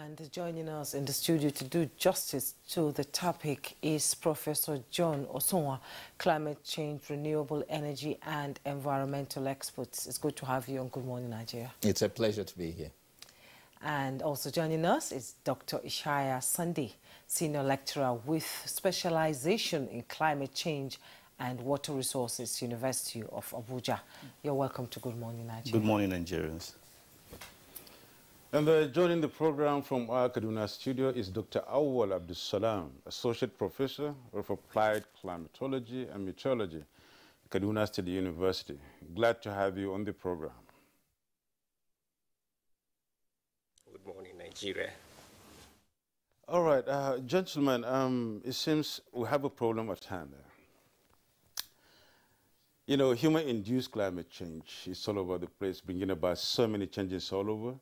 And joining us in the studio to do justice to the topic is Professor John Osonwa, climate change, renewable energy and environmental experts. It's good to have you on Good Morning Nigeria. It's a pleasure to be here. And also joining us is Dr. Ishaya Sunday, senior lecturer with specialization in climate change and water resources, University of Abuja. You're welcome to Good Morning Nigeria. Good morning, Nigerians. And joining the program from our Kaduna studio is Dr. Awwal Abdul Salam, Associate Professor of Applied Climatology and Meteorology, Kaduna State University. Glad to have you on the program. Good morning, Nigeria. All right, gentlemen, it seems we have a problem at hand there. You know, human-induced climate change is all over the place, bringing about so many changes all over.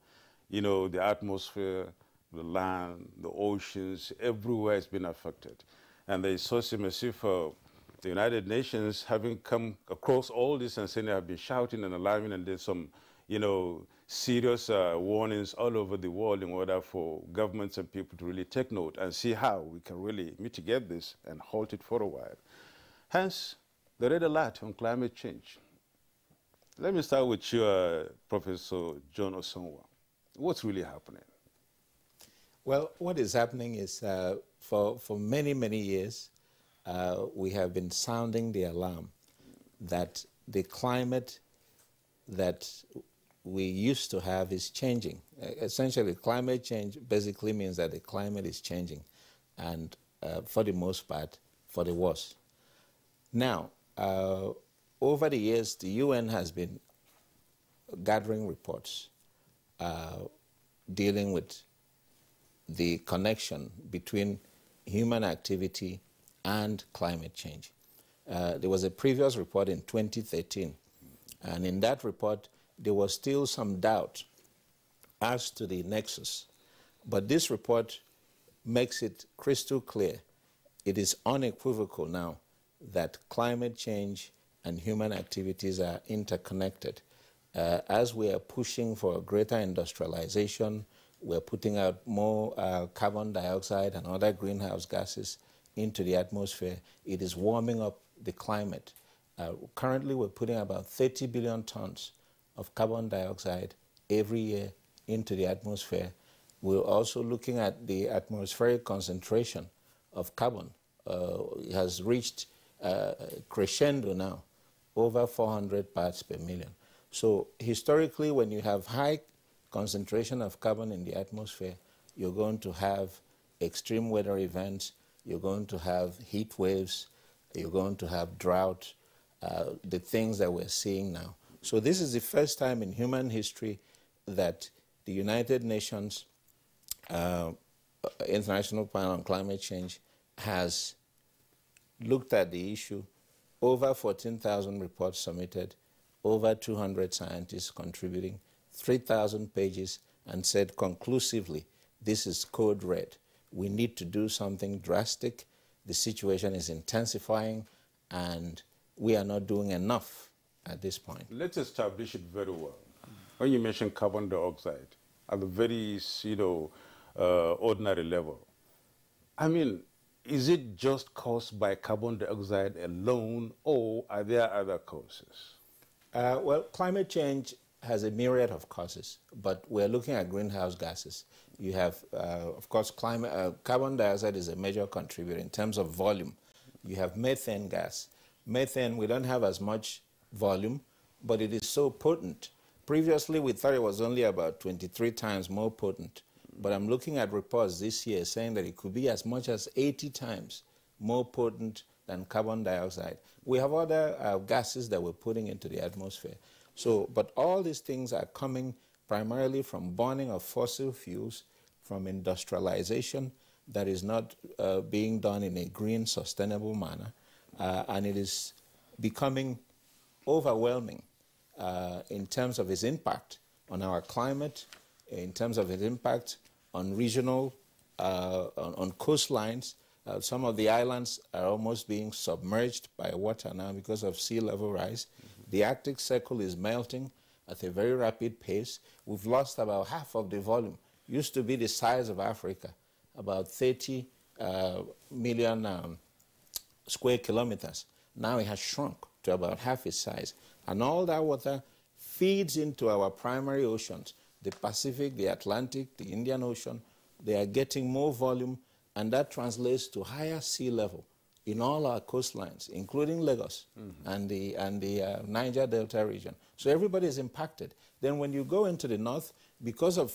You know, the atmosphere, the land, the oceans, everywhere has been affected. And there is so massive the United Nations having come across all this and saying they have been shouting and alarming, and there's some, you know, serious warnings all over the world in order for governments and people to really take note and see how we can really mitigate this and halt it for a while. Hence, the red alert on climate change. Let me start with you, Professor John Osonwa. What's really happening? Well, what is happening is for many, many years, we have been sounding the alarm that the climate that we used to have is changing. Essentially, climate change basically means that the climate is changing, and for the most part, for the worse. Now, over the years, the UN has been gathering reports dealing with the connection between human activity and climate change. There was a previous report in 2013, and in that report, there was still some doubt as to the nexus. But this report makes it crystal clear. It is unequivocal now that climate change and human activities are interconnected. As we are pushing for greater industrialization, we're putting out more carbon dioxide and other greenhouse gases into the atmosphere. It is warming up the climate. Currently, we're putting about 30 billion tons of carbon dioxide every year into the atmosphere. We're also looking at the atmospheric concentration of carbon. It has reached crescendo now, over 400 parts per million. So historically, when you have high concentration of carbon in the atmosphere, you're going to have extreme weather events, you're going to have heat waves, you're going to have drought, the things that we're seeing now. So this is the first time in human history that the United Nations International Panel on Climate Change has looked at the issue. Over 14,000 reports submitted, over 200 scientists contributing, 3,000 pages, and said conclusively, this is code red. We need to do something drastic. The situation is intensifying, and we are not doing enough at this point. Let's establish it very well. When you mention carbon dioxide at the very, ordinary level, I mean, is it just caused by carbon dioxide alone, or are there other causes? Well, climate change has a myriad of causes, but we're looking at greenhouse gases. You have, of course, carbon dioxide is a major contributor in terms of volume. You have methane gas. Methane, we don't have as much volume, but it is so potent. Previously, we thought it was only about 23 times more potent. But I'm looking at reports this year saying that it could be as much as 80 times more potent than carbon dioxide. We have other gases that we're putting into the atmosphere. So, but all these things are coming primarily from burning of fossil fuels, from industrialization that is not being done in a green, sustainable manner, and it is becoming overwhelming in terms of its impact on our climate, in terms of its impact on regional, on coastlines. Some of the islands are almost being submerged by water now because of sea level rise. The Arctic Circle is melting at a very rapid pace. We've lost about half of the volume used to be the size of Africa, about 30 million square kilometers. Now it has shrunk to about half its size. And all that water feeds into our primary oceans, the Pacific, the Atlantic, the Indian Ocean. They are getting more volume, and that translates to higher sea level in all our coastlines, including Lagos and the Niger Delta region. So everybody is impacted. Then when you go into the north, because of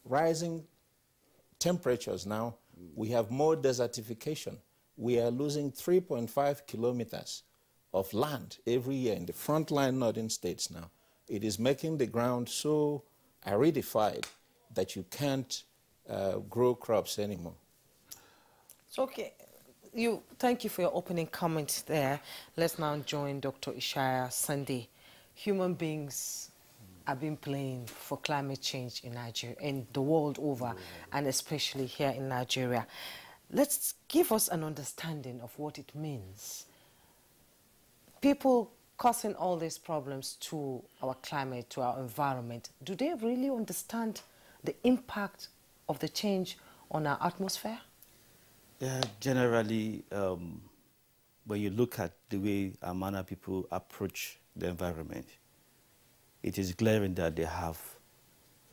rising temperatures now, we have more desertification. We are losing 3.5 kilometers of land every year in the frontline northern states now. It is making the ground so aridified that you can't grow crops anymore. So, okay, thank you for your opening comment there. Let's now join Dr. Ishaya Sunday. Human beings have been playing for climate change in Nigeria, in the world over, and especially here in Nigeria. Let's give us an understanding of what it means. People causing all these problems to our climate, to our environment, do they really understand the impact of the change on our atmosphere? Yeah, generally, when you look at the way Amana people approach the environment, it is glaring that they have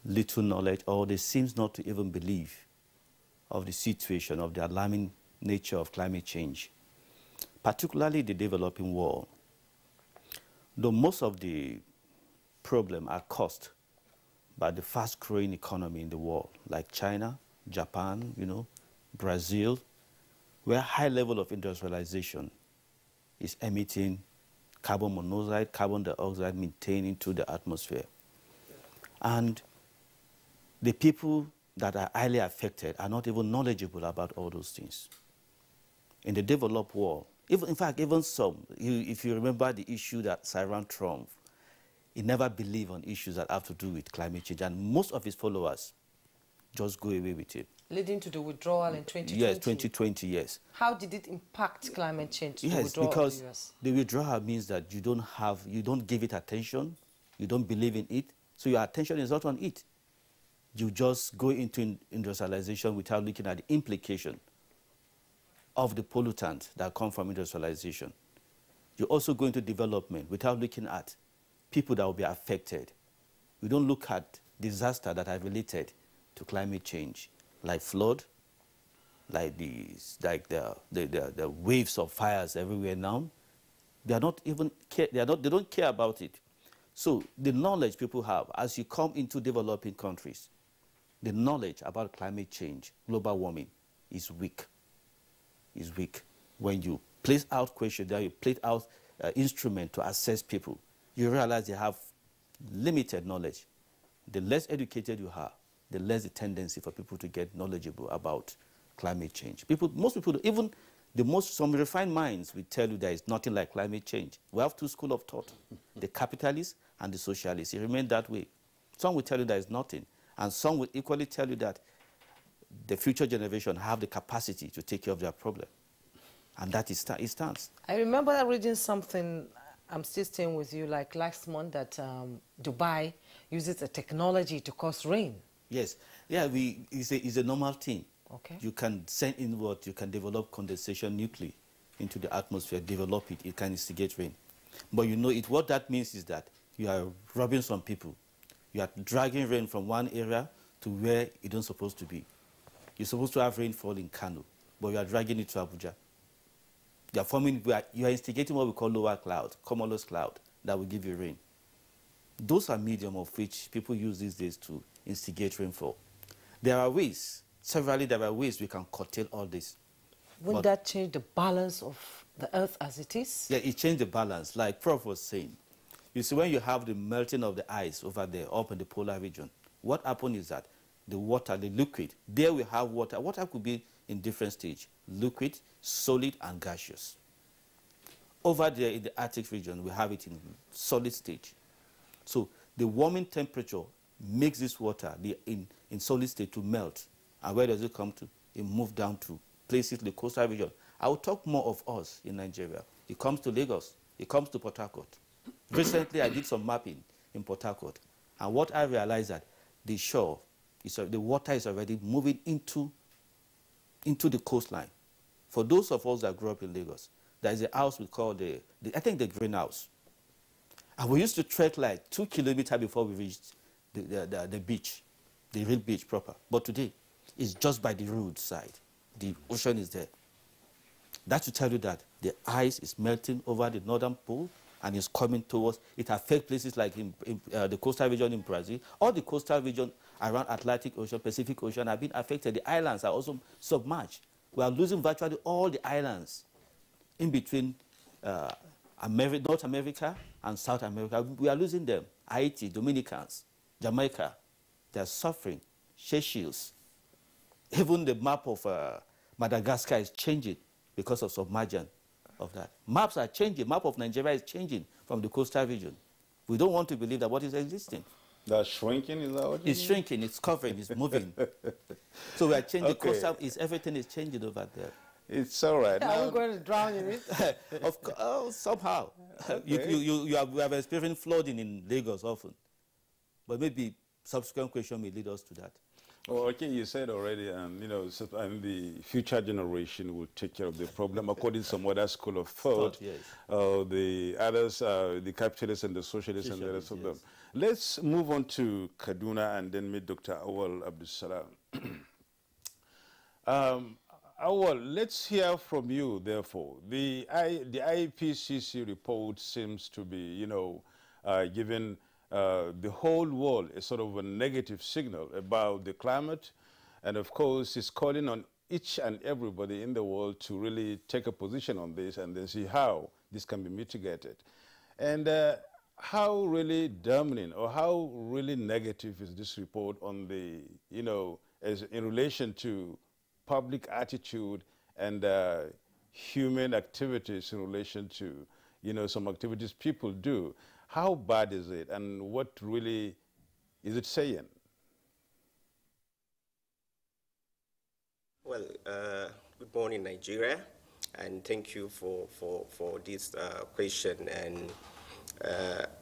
little knowledge, or they seem not to even believe of the situation, of the alarming nature of climate change, particularly the developing world. Though most of the problems are caused by the fast-growing economy in the world, like China, Japan, Brazil, where high level of industrialization is emitting carbon monoxide, carbon dioxide maintained into the atmosphere. And the people that are highly affected are not even knowledgeable about all those things. In the developed world, in fact, even some, if you remember the issue that surrounded Trump, he never believed on issues that have to do with climate change, and most of his followers just go away with it. Leading to the withdrawal in 2020? Yes, 2020, yes. How did it impact climate change, yes, the withdrawal because of the US? The withdrawal means that you don't give it attention, you don't believe in it, so your attention is not on it. You just go into industrialization without looking at the implication of the pollutants that come from industrialization. You also go into development without looking at people that will be affected. We don't look at disasters that are related to climate change, like flood, like the waves of fires everywhere now. They don't care about it. So the knowledge people have, as you come into developing countries, the knowledge about climate change, global warming, is weak. Is weak. When you place out questionnaire, you place out instrument to assess people, you realize they have limited knowledge. The less educated you are, the less the tendency for people to get knowledgeable about climate change. Most people, even some refined minds will tell you there is nothing like climate change. We have two schools of thought, the capitalists and the socialists. It remains that way. Some will tell you there is nothing, and some will equally tell you that the future generation have the capacity to take care of their problem. And that is it stands. I remember reading something, I'm still staying with you, like last month, that Dubai uses a technology to cause rain. Yes. Yeah, it's a normal thing. Okay. You can send inward, you can develop condensation nuclei into the atmosphere, develop it, it can instigate rain. But what that means is that you are robbing some people. You are dragging rain from one area to where it don't supposed to be. You're supposed to have rainfall in Kano, but you are dragging it to Abuja. You are instigating what we call lower cloud, cumulus cloud, that will give you rain. Those are medium of which people use these days to instigate rainfall. There are ways, severally there are ways we can curtail all this. Wouldn't that change the balance of the earth as it is? Yeah, it changed the balance, like Prof was saying. You see, when you have the melting of the ice over there, up in the polar region, what happens is that the water, the liquid, there we have water. Water could be in different stages, liquid, solid, and gaseous. Over there in the Arctic region, we have it in solid stage. So the warming temperature makes this water in solid state to melt. And where does it come to? It moves down to places, the coastal region. I will talk more of us in Nigeria. It comes to Lagos. It comes to Port Harcourt. Recently, I did some mapping in Port Harcourt. And what I realized that the shore The water is already moving into the coastline. For those of us that grew up in Lagos, there is a house we call I think the green house. And we used to trek like 2 kilometers before we reached the beach, the real beach proper. But today, it's just by the roadside. The ocean is there. That should tell you that the ice is melting over the northern pole and is coming towards. It affects places like in the coastal region in Brazil. All the coastal region around Atlantic Ocean, Pacific Ocean have been affected. The islands are also submerged. We are losing virtually all the islands in between North America and South America. We are losing them. Haiti, Dominicans, Jamaica, they are suffering. Seychelles. Even the map of Madagascar is changing because of submersion of that. Maps are changing. Map of Nigeria is changing from the coastal region. We don't want to believe that what is existing. That's shrinking, is that what It's shrinking, it's covering, it's moving. So we are changing. Okay. Coastal everything is changing over there. It's all right. Are we going to drown in it? Of course, somehow. Okay. We have experienced flooding in Lagos often. But maybe subsequent question may lead us to that. Well, okay, you said already, and and the future generation will take care of the problem according to some other school of thought. Yes. The others, the capitalists and the socialists and the rest of them. Let's move on to Kaduna and then meet Dr. Awal Abdulsalam. Awal, let's hear from you, therefore. The IPCC report seems to be, giving the whole world a sort of a negative signal about the climate. And of course, it's calling on each and everybody in the world to really take a position on this and then see how this can be mitigated. And how really damning or how really negative is this report on the, as in relation to public attitude and human activities in relation to, some activities people do? How bad is it, and what really is it saying? Well, good morning, Nigeria, and thank you for this question. And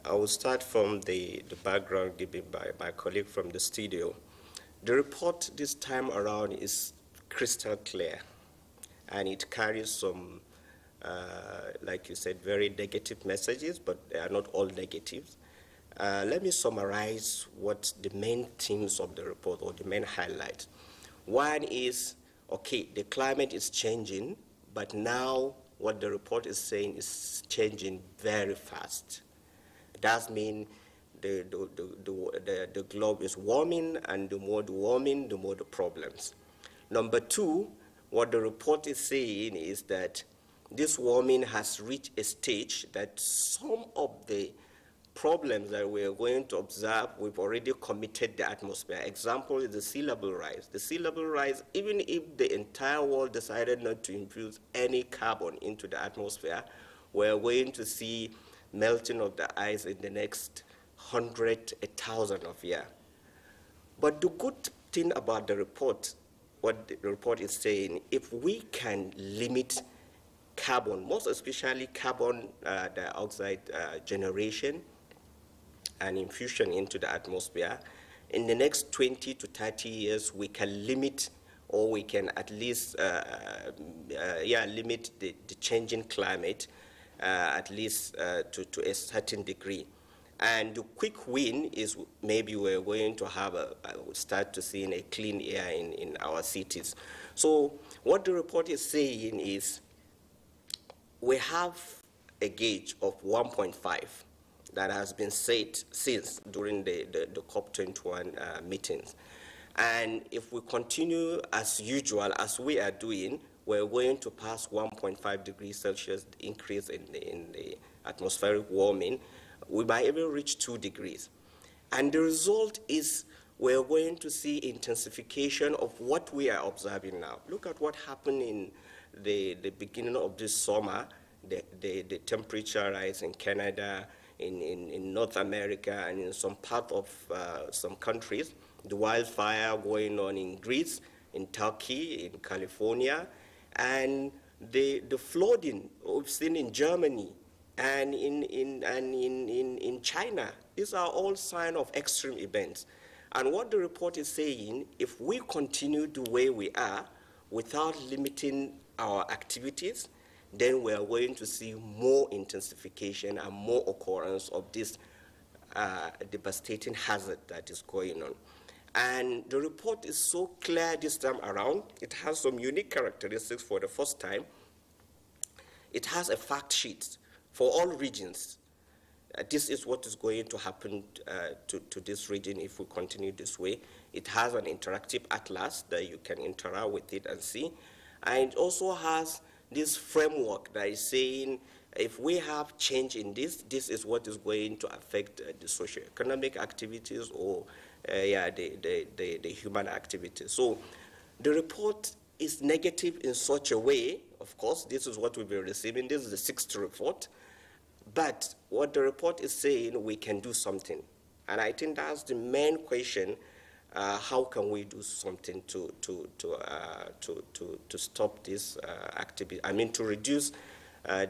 I will start from the background given by my colleague from the studio. The report this time around is crystal clear, and it carries some like you said, very negative messages, but they are not all negatives. Let me summarize what the main themes of the report or the main highlights. One is, okay, the climate is changing, but now what the report is saying is changing very fast. It does mean the globe is warming, and the more the warming, the more the problems. Number two, what the report is saying is that this warming has reached a stage that some of the problems that we are going to observe, we've already committed the atmosphere. Example is the sea level rise. The sea level rise, even if the entire world decided not to infuse any carbon into the atmosphere, we're going to see melting of the ice in the next 100, 1,000 of years. But the good thing about the report, what the report is saying, if we can limit carbon, most especially carbon dioxide generation and infusion into the atmosphere, in the next 20 to 30 years, we can limit, or we can at least limit the changing climate at least to a certain degree. And the quick win is maybe we're going to have start to see a clean air in our cities. So what the report is saying is, we have a gauge of 1.5 that has been set since during the COP21 meetings. And if we continue as usual, as we are doing, we're going to pass 1.5 degrees Celsius increase in the atmospheric warming. We might even reach 2 degrees. And the result is we're going to see intensification of what we are observing now. Look at what happened in the beginning of this summer, the temperature rise in Canada, in North America, and in some part of some countries, the wildfire going on in Greece, in Turkey, in California, and the flooding we've seen in Germany and in China. These are all signs of extreme events. And what the report is saying, if we continue the way we are without limiting our activities, then we are going to see more intensification and more occurrence of this devastating hazard that is going on. And the report is so clear this time around. It has some unique characteristics for the first time. It has a fact sheet for all regions. This is what is going to happen to this region if we continue this way. It has an interactive atlas that you can interact with it and see. And it also has this framework that is saying, if we have change in this, this is what is going to affect the socio-economic activities or the human activities. So the report is negative in such a way. Of course, this is what we've been receiving. This is the 6th report. But what the report is saying, we can do something. And I think that's the main question. How can we do something to stop this activity? I mean, to reduce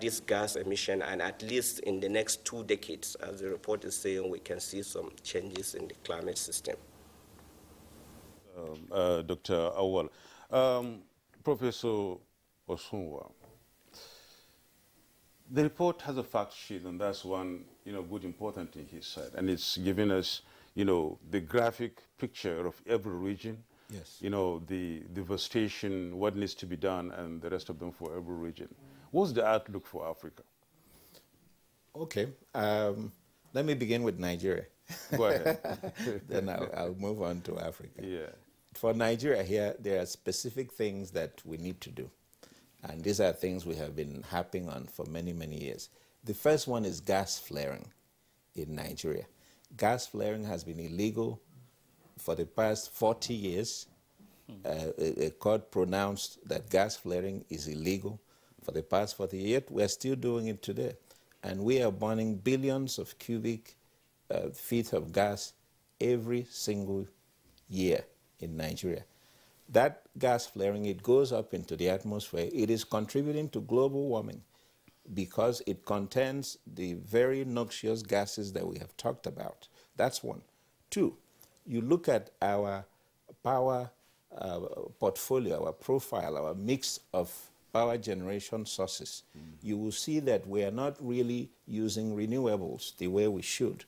this gas emission, and at least in the next 2 decades, as the report is saying, we can see some changes in the climate system. Dr. Awal, Professor Osunwa, the report has a fact sheet, and that's one, good important thing he said, and it's giving us, the graphic picture of every region. Yes. The devastation, what needs to be done, and the rest of them for every region. What's the outlook for Africa? Okay. Let me begin with Nigeria. Go ahead. Then I'll move on to Africa. Yeah. For Nigeria here, there are specific things that we need to do. And these are things we have been harping on for many, many years. The first one is gas flaring in Nigeria. Gas flaring has been illegal for the past 40 years. A court pronounced that gas flaring is illegal for the past 40 years. Yet we're still doing it today. And we are burning billions of cubic feet of gas every single year in Nigeria. That gas flaring, it goes up into the atmosphere. It is contributing to global warming because it contains the very noxious gases that we have talked about. That's one. Two, you look at our power portfolio, our profile, our mix of power generation sources. You will see that we are not really using renewables the way we should.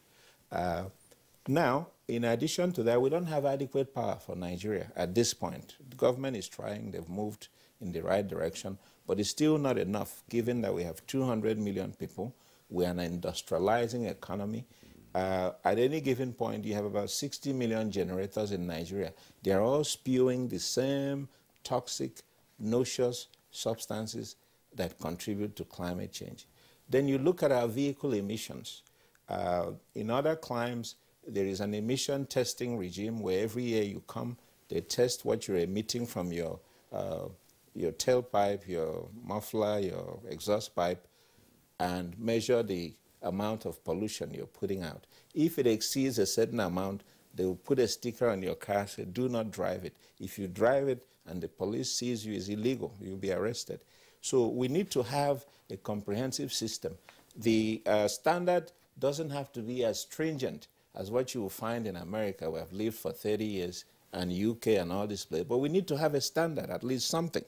Now, in addition to that, we don't have adequate power for Nigeria at this point. The government is trying, they've moved in the right direction, but it's still not enough, given that we have 200 million people. We are an industrializing economy. At any given point, you have about 60 million generators in Nigeria. They are all spewing the same toxic, noxious substances that contribute to climate change. Then you look at our vehicle emissions. In other climes, there is an emission testing regime where every year you come, they test what you're emitting from your tailpipe, your muffler, your exhaust pipe, and measure the amount of pollution you're putting out. If it exceeds a certain amount, they will put a sticker on your car, say, do not drive it. If you drive it and the police sees you, it's illegal. You'll be arrested. So we need to have a comprehensive system. The standard doesn't have to be as stringent as what you will find in America, where I've lived for 30 years, and UK and all this place. But we need to have a standard, at least something,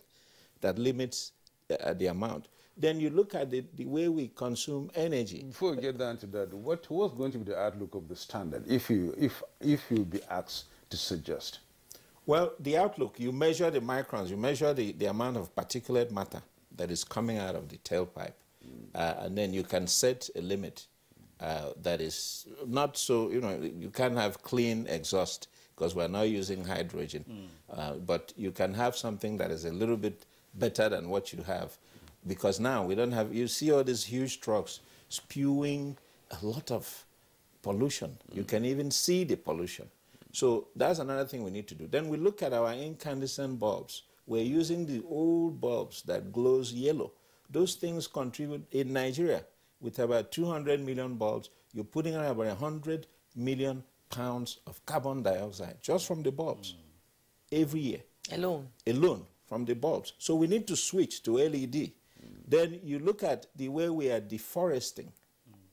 that limits the amount. Then you look at the way we consume energy. Before we get down to that, what's going to be the outlook of the standard if you be asked to suggest? Well, the outlook, you measure the microns, you measure the amount of particulate matter that is coming out of the tailpipe, and then you can set a limit that is not so, you can't have clean exhaust because we're not using hydrogen, but you can have something that is a little bit better than what you have, because now we don't have, you see all these huge trucks spewing a lot of pollution. You can even see the pollution. So that's another thing we need to do. Then we look at our incandescent bulbs. We're using the old bulbs that glows yellow. Those things contribute in Nigeria. With about 200 million bulbs, you're putting out about 100 million pounds of carbon dioxide just from the bulbs every year. Alone from the bulbs. So we need to switch to LED. Then you look at the way we are deforesting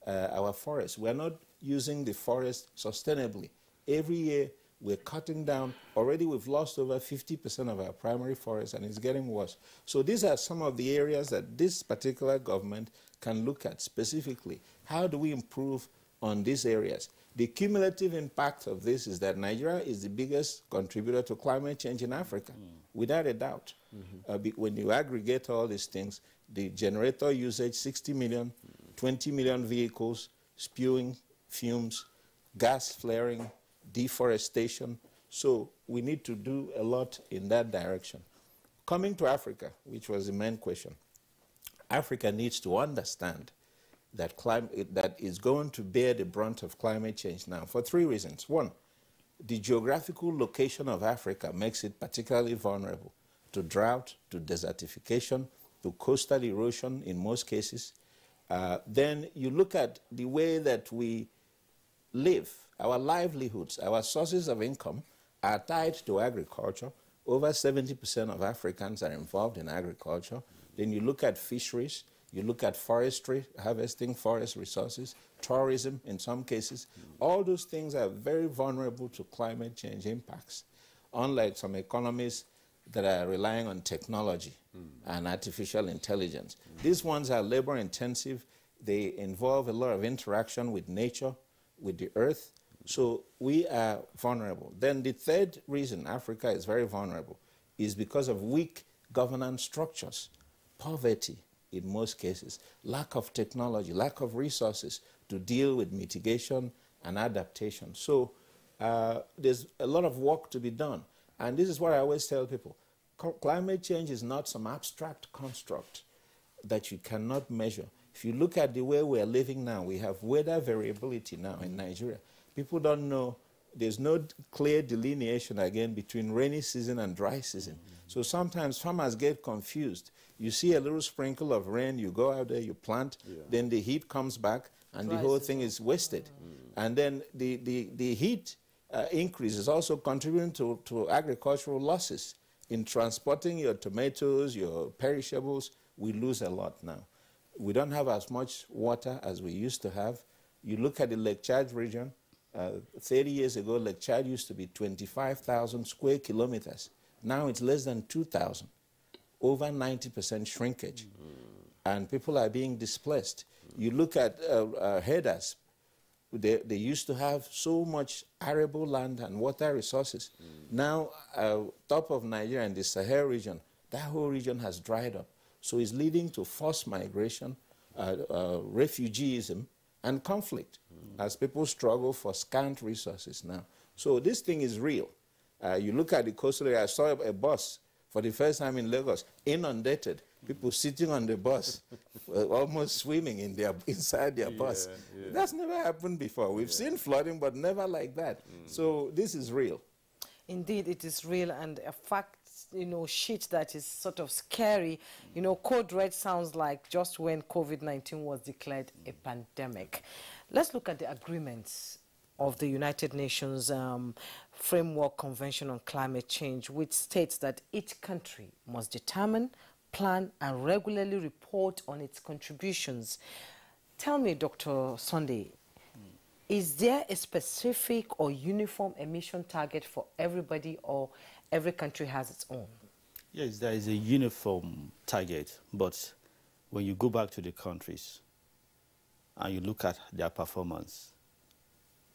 our forests. We are not using the forest sustainably. Every year We're cutting down. Already we've lost over 50% of our primary forests, and it's getting worse. So these are some of the areas that this particular government can look at specifically. How do we improve on these areas? The cumulative impact of this is that Nigeria is the biggest contributor to climate change in Africa, without a doubt. When you aggregate all these things, the generator usage, 60 million, 20 million vehicles, spewing fumes, gas flaring, deforestation. So we need to do a lot in that direction. Coming to Africa, which was the main question, Africa needs to understand that that is going to bear the brunt of climate change now for 3 reasons. One, the geographical location of Africa makes it particularly vulnerable to drought, to desertification, to coastal erosion in most cases. Then you look at the way that we live, our livelihoods, our sources of income are tied to agriculture. Over 70% of Africans are involved in agriculture. Then you look at fisheries, you look at forestry, harvesting forest resources, tourism in some cases. All those things are very vulnerable to climate change impacts, unlike some economies that are relying on technology and artificial intelligence. These ones are labor intensive. They involve a lot of interaction with nature, with the earth. So we are vulnerable. Then the third reason Africa is very vulnerable is because of weak governance structures, poverty in most cases, lack of technology, lack of resources to deal with mitigation and adaptation. So there's a lot of work to be done. And this is what I always tell people. Climate change is not some abstract construct that you cannot measure. If you look at the way we're living now, we have weather variability now in Nigeria. People don't know, there's no clear delineation again between rainy season and dry season. So sometimes farmers get confused. You see a little sprinkle of rain, you go out there, you plant, then the heat comes back and the whole thing is wasted. And then the heat increase is also contributing to agricultural losses. In transporting your tomatoes, your perishables, we lose a lot now. We don't have as much water as we used to have. You look at the Lake Chad region, 30 years ago, Lake Chad used to be 25,000 square kilometers. Now it's less than 2,000, over 90% shrinkage. And people are being displaced. You look at headers, they used to have so much arable land and water resources. Now, top of Nigeria and the Sahel region, that whole region has dried up. So it's leading to forced migration, refugeeism, and conflict as people struggle for scant resources now. So this thing is real. You look at the coastal area, I saw a bus for the first time in Lagos, inundated, people sitting on the bus, almost swimming inside their bus. That's never happened before. We've seen flooding, but never like that. So this is real. Indeed, it is real, and a fact, sheet that is sort of scary. Code red sounds like just when COVID-19 was declared a pandemic. Let's look at the agreements of the United Nations Framework Convention on Climate Change, which states that each country must determine, plan, and regularly report on its contributions. Tell me, Dr. Sunday, is there a specific or uniform emission target for everybody, or every country has its own? Yes, there is a uniform target, but when you go back to the countries and you look at their performance,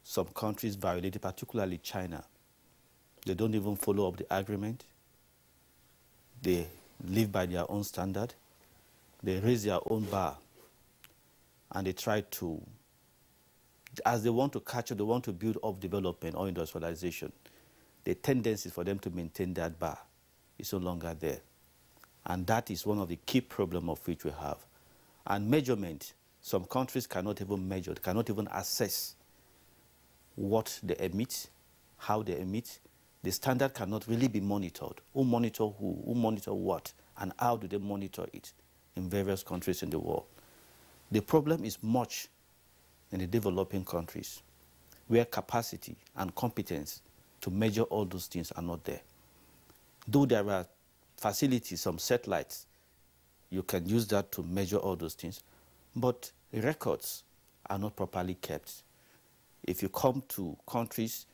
some countries violate it, particularly China. They don't even follow up the agreement. They live by their own standard. They raise their own bar. And they try to, as they want to catch up, they want to build up development or industrialization. The tendency for them to maintain that bar is no longer there. And that is one of the key problems of which we have. And measurement, some countries cannot even measure, cannot even assess what they emit, how they emit. The standard cannot really be monitored. Who monitor who monitor what, and how do they monitor it in various countries in the world. The problem is much in the developing countries, where capacity and competence to measure all those things are not there. Though there are facilities, some satellites, you can use that to measure all those things, but records are not properly kept. If you come to countries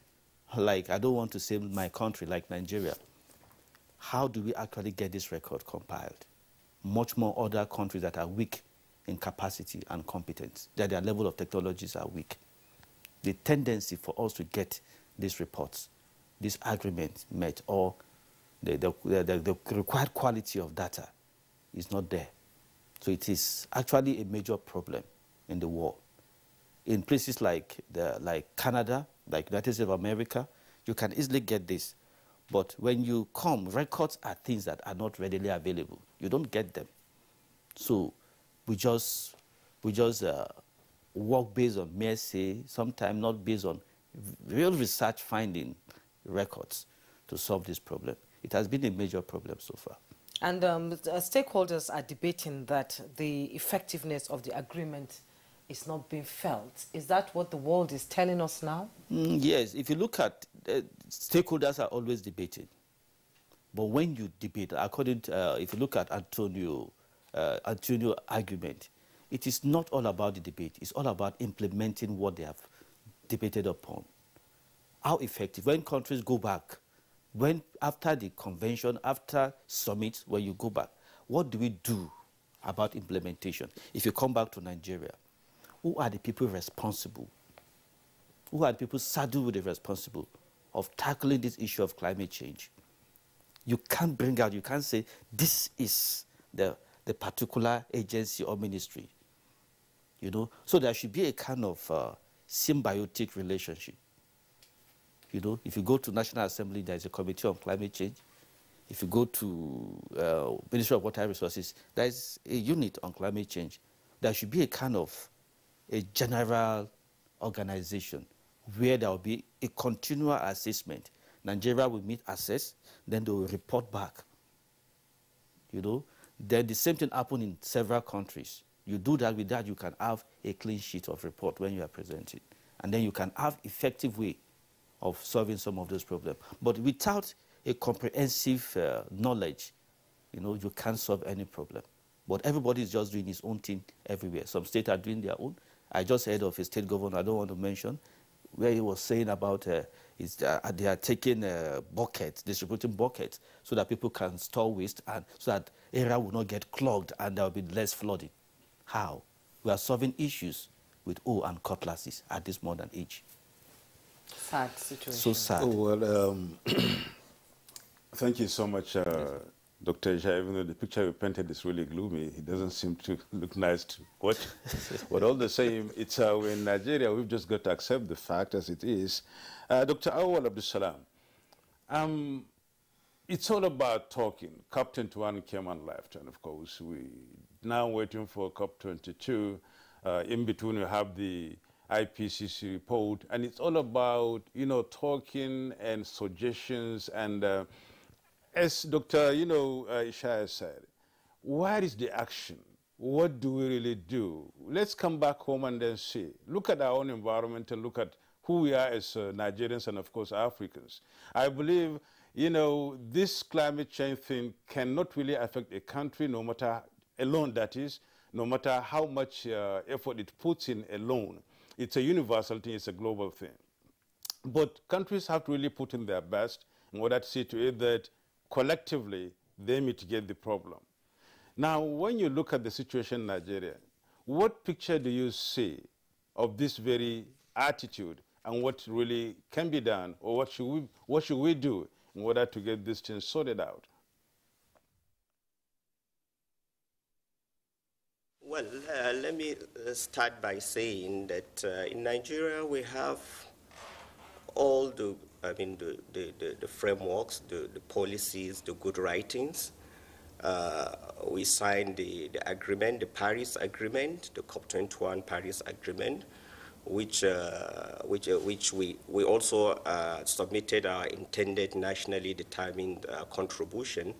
like, I don't want to say my country, like Nigeria, how do we actually get this record compiled? Much more other countries that are weak in capacity and competence, that their level of technologies are weak. The tendency for us to get these reports, this agreement met, or the required quality of data is not there. So it is actually a major problem in the world. In places like Canada, like United States of America, you can easily get this. But when you come, records are things that are not readily available. You don't get them. So we just work based on mere say, sometimes not based on real research finding records to solve this problem. It has been a major problem so far. And stakeholders are debating that the effectiveness of the agreement is not being felt. Is that what the world is telling us now? Yes. If you look at stakeholders are always debating. But when you debate, according to, if you look at Antonio argument, it is not all about the debate. It's all about implementing what they have debated upon. How effective? When countries go back, when after the convention, after summits, when you go back, what do we do about implementation? If you come back to Nigeria, who are the people responsible? Who are the people saddled with the responsible of tackling this issue of climate change? You can't bring out, you can't say, this is the particular agency or ministry. You know? So there should be a kind of symbiotic relationship. You know, if you go to National Assembly, there is a Committee on Climate Change. If you go to Ministry of Water Resources, there is a unit on climate change. There should be a kind of a general organization where there will be a continual assessment. Nigeria will meet, assess, then they will report back. You know, then the same thing happened in several countries. You do that, with that you can have a clean sheet of report when you are presenting. And then you can have effective way of solving some of those problems. But without a comprehensive knowledge, you know, you can't solve any problem. But everybody is just doing his own thing everywhere. Some states are doing their own. I just heard of a state governor, I don't want to mention, where he was saying about they are taking buckets, distributing buckets, so that people can store waste and so that area will not get clogged and there will be less flooding. How? We are solving issues with hoe and cutlasses at this modern age. Sad situation. So sad. Oh, well, thank you so much, Dr. Isha. Even though the picture you painted is really gloomy, it doesn't seem to look nice to watch. But all the same, it's in Nigeria, we've just got to accept the fact as it is. Dr. Awal Abdul Salam, it's all about talking. COP21 came and left, and of course, we now waiting for COP22. In between, we have the IPCC report, and it's all about, you know, talking and suggestions. And as Dr. Ishaya said, what is the action? What do we really do? Let's come back home and then see. Look at our own environment and look at who we are as Nigerians and, of course, Africans. I believe, you know, this climate change thing cannot really affect a country, no matter alone, that is, no matter how much effort it puts in alone. It's a universal thing, it's a global thing. But countries have to really put in their best in order to see to it that collectively they mitigate the problem. Now, when you look at the situation in Nigeria, what picture do you see of this very attitude and what really can be done, or what should we do in order to get this thing sorted out? Well, let me start by saying that in Nigeria we have all the frameworks, the policies, the good writings. We signed the agreement, the Paris Agreement, the COP21 Paris Agreement, which we also submitted our intended nationally determined contribution,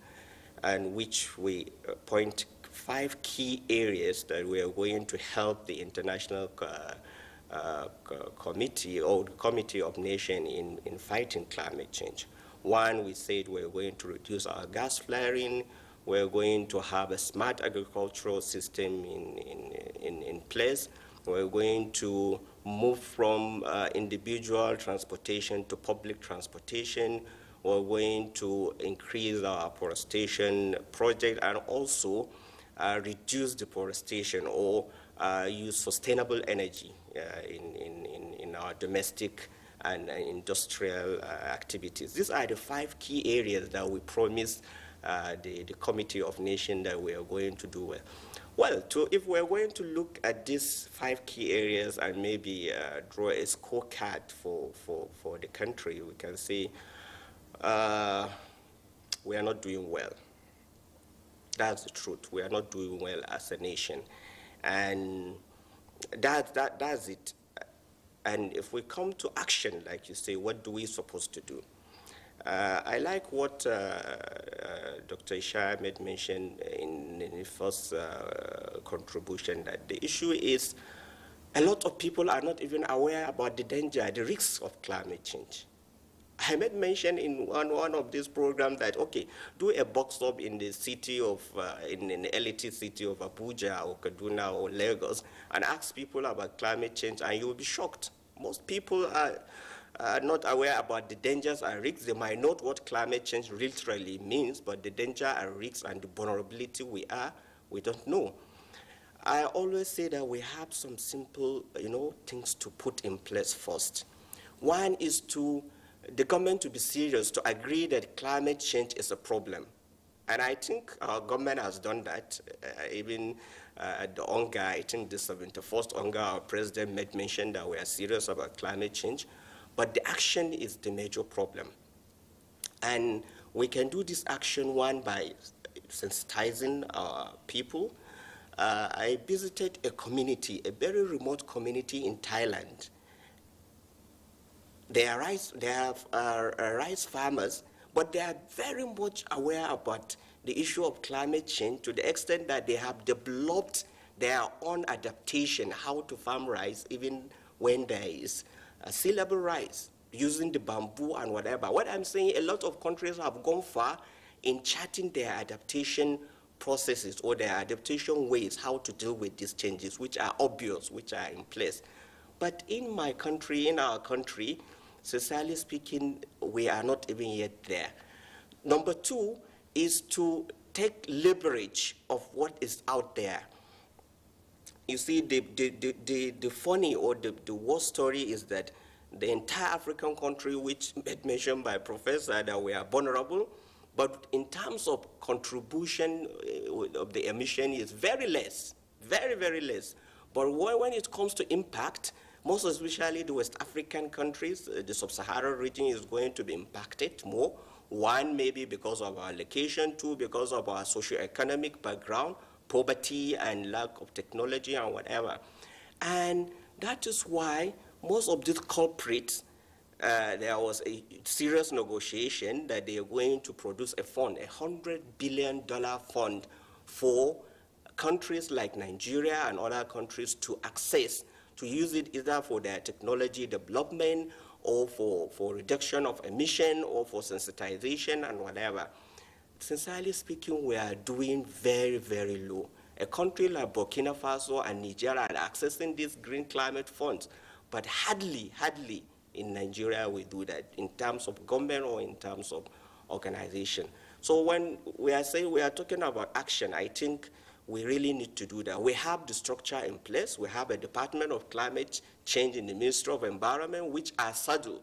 and which we point 5 key areas that we are going to help the international committee or Committee of Nations in fighting climate change. One, we said we're going to reduce our gas flaring. We're going to have a smart agricultural system in place. We're going to move from individual transportation to public transportation. We're going to increase our forestation project and also reduce deforestation or use sustainable energy in our domestic and industrial activities. These are the 5 key areas that we promised the Committee of Nations that we are going to do well. Well, if we're going to look at these 5 key areas and maybe draw a scorecard for the country, we can say we are not doing well. That's the truth. We are not doing well as a nation. And that's it. And if we come to action, like you say, what do we supposed to do? I like what Dr. Ishaya made mention in his first contribution, that the issue is a lot of people are not even aware about the danger, the risks of climate change. I made mention in one of these programs that, okay, do a box stop in the city of, in the elite city of Abuja or Kaduna or Lagos and ask people about climate change and you will be shocked. Most people are not aware about the dangers and risks. They might know what climate change literally means, but the danger and risks and the vulnerability we don't know. I always say that we have some simple, things to put in place first. One is the government to be serious, to agree that climate change is a problem. And I think our government has done that. Even at the ONGA, I think the 71st ONGA, our president made mention that we are serious about climate change. But the action is the major problem. And we can do this action, one, by sensitizing our people. I visited a community, a very remote community in Thailand. They are rice farmers, but they are very much aware about the issue of climate change to the extent that they have developed their own adaptation, how to farm rice, even when there is sea level rise, using the bamboo and whatever. What I'm saying, a lot of countries have gone far in charting their adaptation processes or their adaptation ways, how to deal with these changes, which are obvious, which are in place. But in my country, in our country, sincerely speaking, we are not even yet there. Number 2 is to take leverage of what is out there. You see, the funny or the worst story is that the entire African country, which made mention by Professor, that we are vulnerable, but in terms of contribution of the emission is very less, very, very less. But when it comes to impact, most especially the West African countries, the sub-Saharan region is going to be impacted more. 1, maybe because of our location, 2, because of our socio-economic background, poverty and lack of technology and whatever. And that is why most of these culprits, there was a serious negotiation that they are going to produce a fund, $100 billion fund for countries like Nigeria and other countries to access, to use it either for their technology development or for reduction of emission or for sensitization and whatever. Sincerely speaking, we are doing very, very low. A country like Burkina Faso and Nigeria are accessing these green climate funds, but hardly in Nigeria we do that in terms of government or in terms of organization. So when we are saying we are talking about action, I think we really need to do that. We have the structure in place. We have a Department of Climate Change in the Ministry of Environment, which are saddled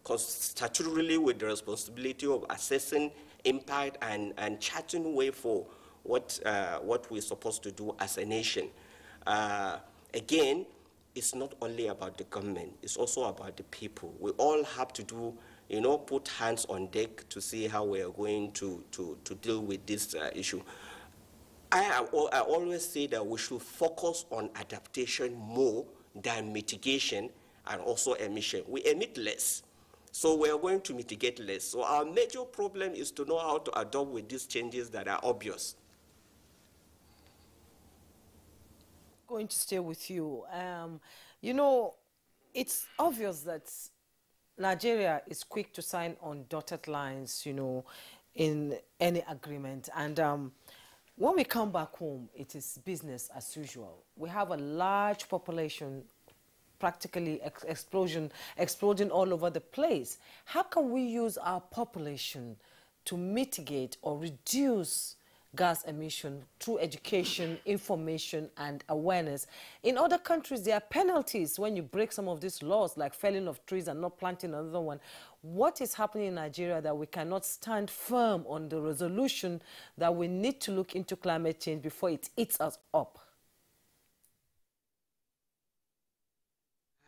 statutorily with the responsibility of assessing impact and charting way for what we're supposed to do as a nation. Again, it's not only about the government, it's also about the people. We all have to do, put hands on deck to see how we are going to deal with this issue. I always say that we should focus on adaptation more than mitigation and also emission. We emit less, so we are going to mitigate less. So our major problem is to know how to adapt with these changes that are obvious. Going to stay with you. It's obvious that Nigeria is quick to sign on dotted lines, in any agreement. And when we come back home, it is business as usual. We have a large population practically exploding all over the place. How can we use our population to mitigate or reduce gas emission through education, information, and awareness? In other countries, there are penalties when you break some of these laws, like felling of trees and not planting another one. What is happening in Nigeria that we cannot stand firm on the resolution that we need to look into climate change before it eats us up?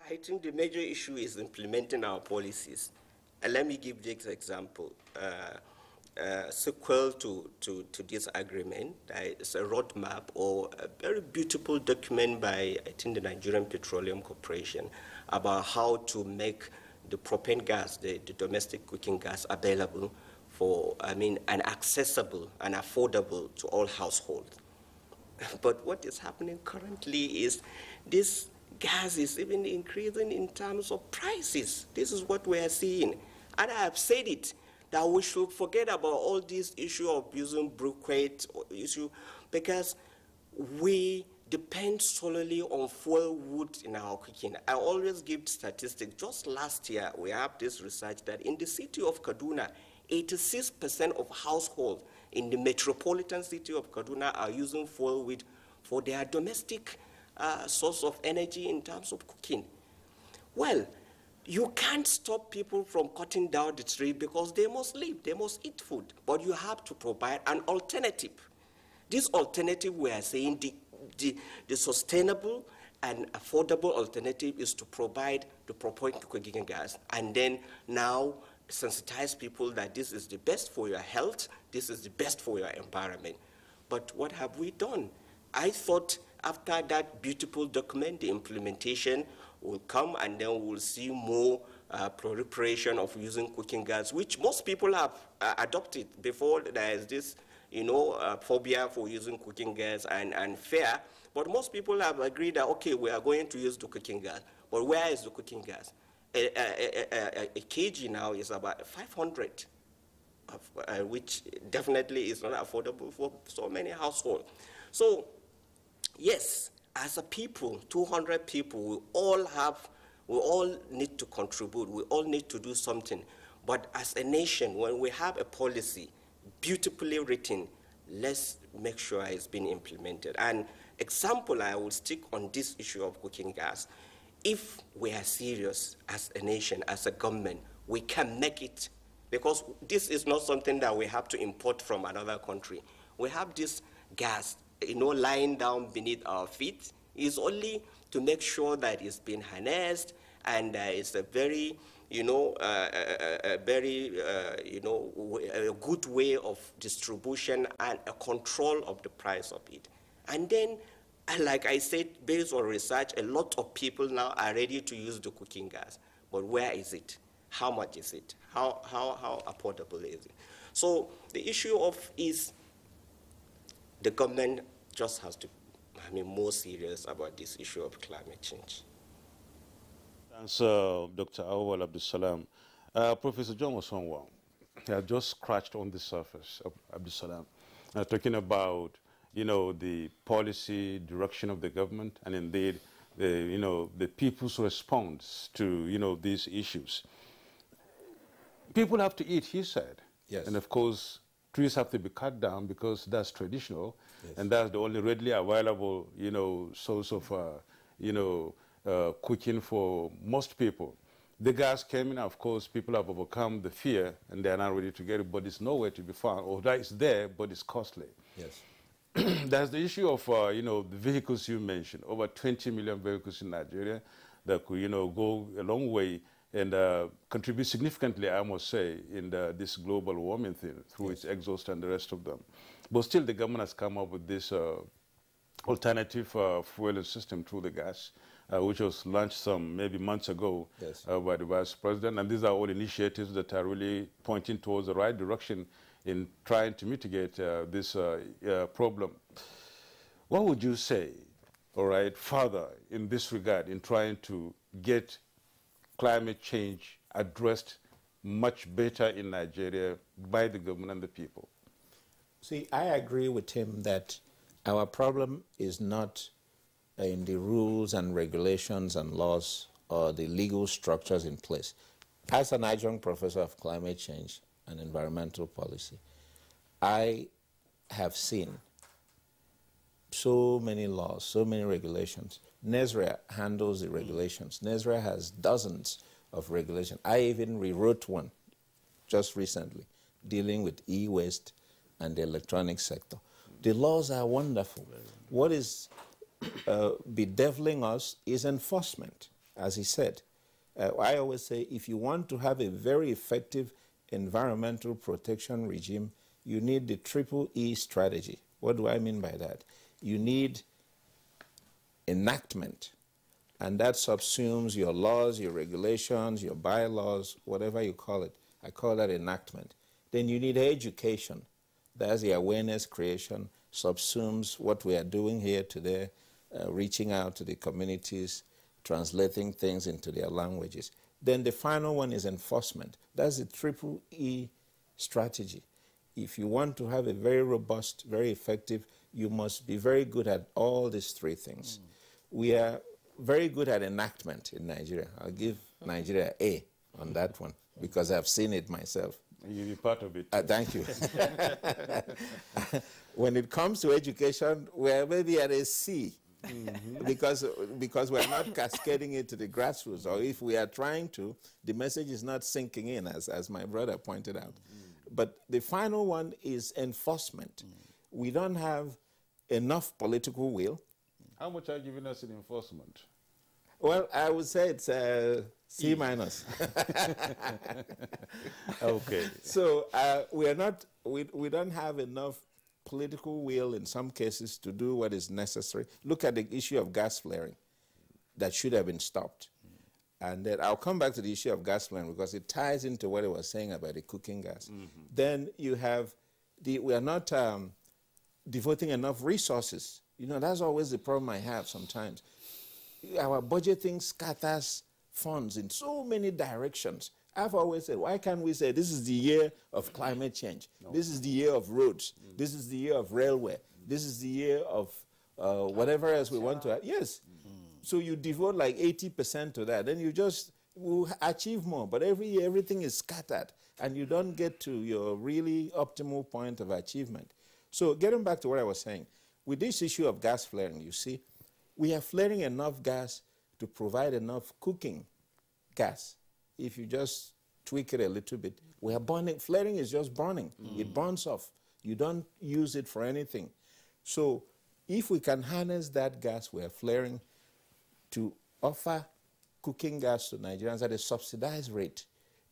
I think the major issue is implementing our policies. And let me give this example. Sequel to this agreement, it's a roadmap or a very beautiful document by, I think, the Nigerian Petroleum Corporation about how to make the propane gas, the domestic cooking gas, available for, and accessible and affordable to all households. But what is happening currently is this gas is even increasing in terms of prices. This is what we are seeing. And I have said it, that we should forget about all this issue of using briquette issue, because we depend solely on fuel wood in our cooking. I always give statistics. Just last year, we have this research that in the city of Kaduna, 86% of households in the metropolitan city of Kaduna are using fuel wood for their domestic source of energy in terms of cooking. Well, you can't stop people from cutting down the tree because they must live, they must eat food, but you have to provide an alternative. This alternative, we are saying the sustainable and affordable alternative is to provide the propane cooking gas, and then now sensitize people that this is the best for your health, this is the best for your environment. But what have we done? I thought after that beautiful document, the implementation will come, and then we'll see more proliferation of using cooking gas, which most people have adopted. Before, there is this, phobia for using cooking gas and fear, but most people have agreed that, okay, we are going to use the cooking gas. But where is the cooking gas? A kg now is about 500, which definitely is not affordable for so many households. So, yes, as a people, 200 people, we all need to contribute, we all need to do something. But as a nation, when we have a policy beautifully written, let's make sure it's been implemented. And example, I will stick on this issue of cooking gas. If we are serious as a nation, as a government, we can make it, because this is not something that we have to import from another country. We have this gas, lying down beneath our feet. Is only to make sure that it's been harnessed, and it's a very, a good way of distribution and a control of the price of it. And then, like I said, based on research, a lot of people now are ready to use the cooking gas. But where is it? How much is it? How affordable is it? So the issue is the government just has to more serious about this issue of climate change. Thanks, Dr. Awal Abdulsalam. Professor John Osonwa has just scratched on the surface of Abdulsalam, talking about, the policy direction of the government, and indeed, the people's response to, these issues. People have to eat, he said. Yes. And of course, trees have to be cut down because that's traditional. Yes. And that's the only readily available, source of, cooking for most people. The gas came in, of course, people have overcome the fear, and they're not ready to get it, but it's nowhere to be found. Or that is there, but it's costly. Yes. There's the issue of, the vehicles you mentioned, over 20 million vehicles in Nigeria that could, go a long way and contribute significantly, I must say, in this global warming thing through its exhaust and the rest of them. But still, the government has come up with this alternative fueling system through the gas, which was launched maybe months ago by the Vice President. And these are all initiatives that are really pointing towards the right direction in trying to mitigate this problem. What would you say, further in this regard, in trying to get climate change addressed much better in Nigeria by the government and the people? See, I agree with him that our problem is not in the rules and regulations and laws or the legal structures in place. As an adjunct professor of climate change and environmental policy, I have seen so many laws, so many regulations. NESRA handles the regulations. NESRA has dozens of regulations. I even rewrote one just recently dealing with e-waste and the electronic sector. The laws are wonderful. What is bedeviling us is enforcement, as he said. I always say if you want to have a very effective environmental protection regime, you need the triple E strategy. What do I mean by that? You need enactment, and that subsumes your laws, your regulations, your bylaws, whatever you call it. I call that enactment. Then you need education. That's the awareness creation, subsumes what we are doing here today, reaching out to the communities, translating things into their languages. Then the final one is enforcement. That's the triple E strategy. If you want to have a very robust, very effective, you must be very good at all these three things. We are very good at enactment in Nigeria. I'll give Nigeria A on that one because I've seen it myself. You'll be part of it. Thank you. When it comes to education, we're maybe at a C. because we're not cascading it to the grassroots, or if we are trying to, the message is not sinking in, as my brother pointed out. But the final one is enforcement. We don't have enough political will. How much are you giving us in enforcement? Well, I would say it's C minus. Okay. So we don't have enough political will in some cases to do what is necessary. Look at the issue of gas flaring that should have been stopped. And then I'll come back to the issue of gas flaring because it ties into what I was saying about the cooking gas. Then you have we are not devoting enough resources. You know, that's always the problem I have sometimes. Our budgeting scatters funds in so many directions. I've always said, why can't we say this is the year of climate change? No. This is the year of roads. This is the year of railway. This is the year of whatever else we want to have. Yes. So you devote like 80% to that. Then you just will achieve more. But every year, everything is scattered. And you don't get to your really optimal point of achievement. So getting back to what I was saying, with this issue of gas flaring, you see, we are flaring enough gas to provide enough cooking gas. If you just tweak it a little bit, we are burning. Flaring is just burning. It burns off. You don't use it for anything. So if we can harness that gas we are flaring to offer cooking gas to Nigerians at a subsidized rate,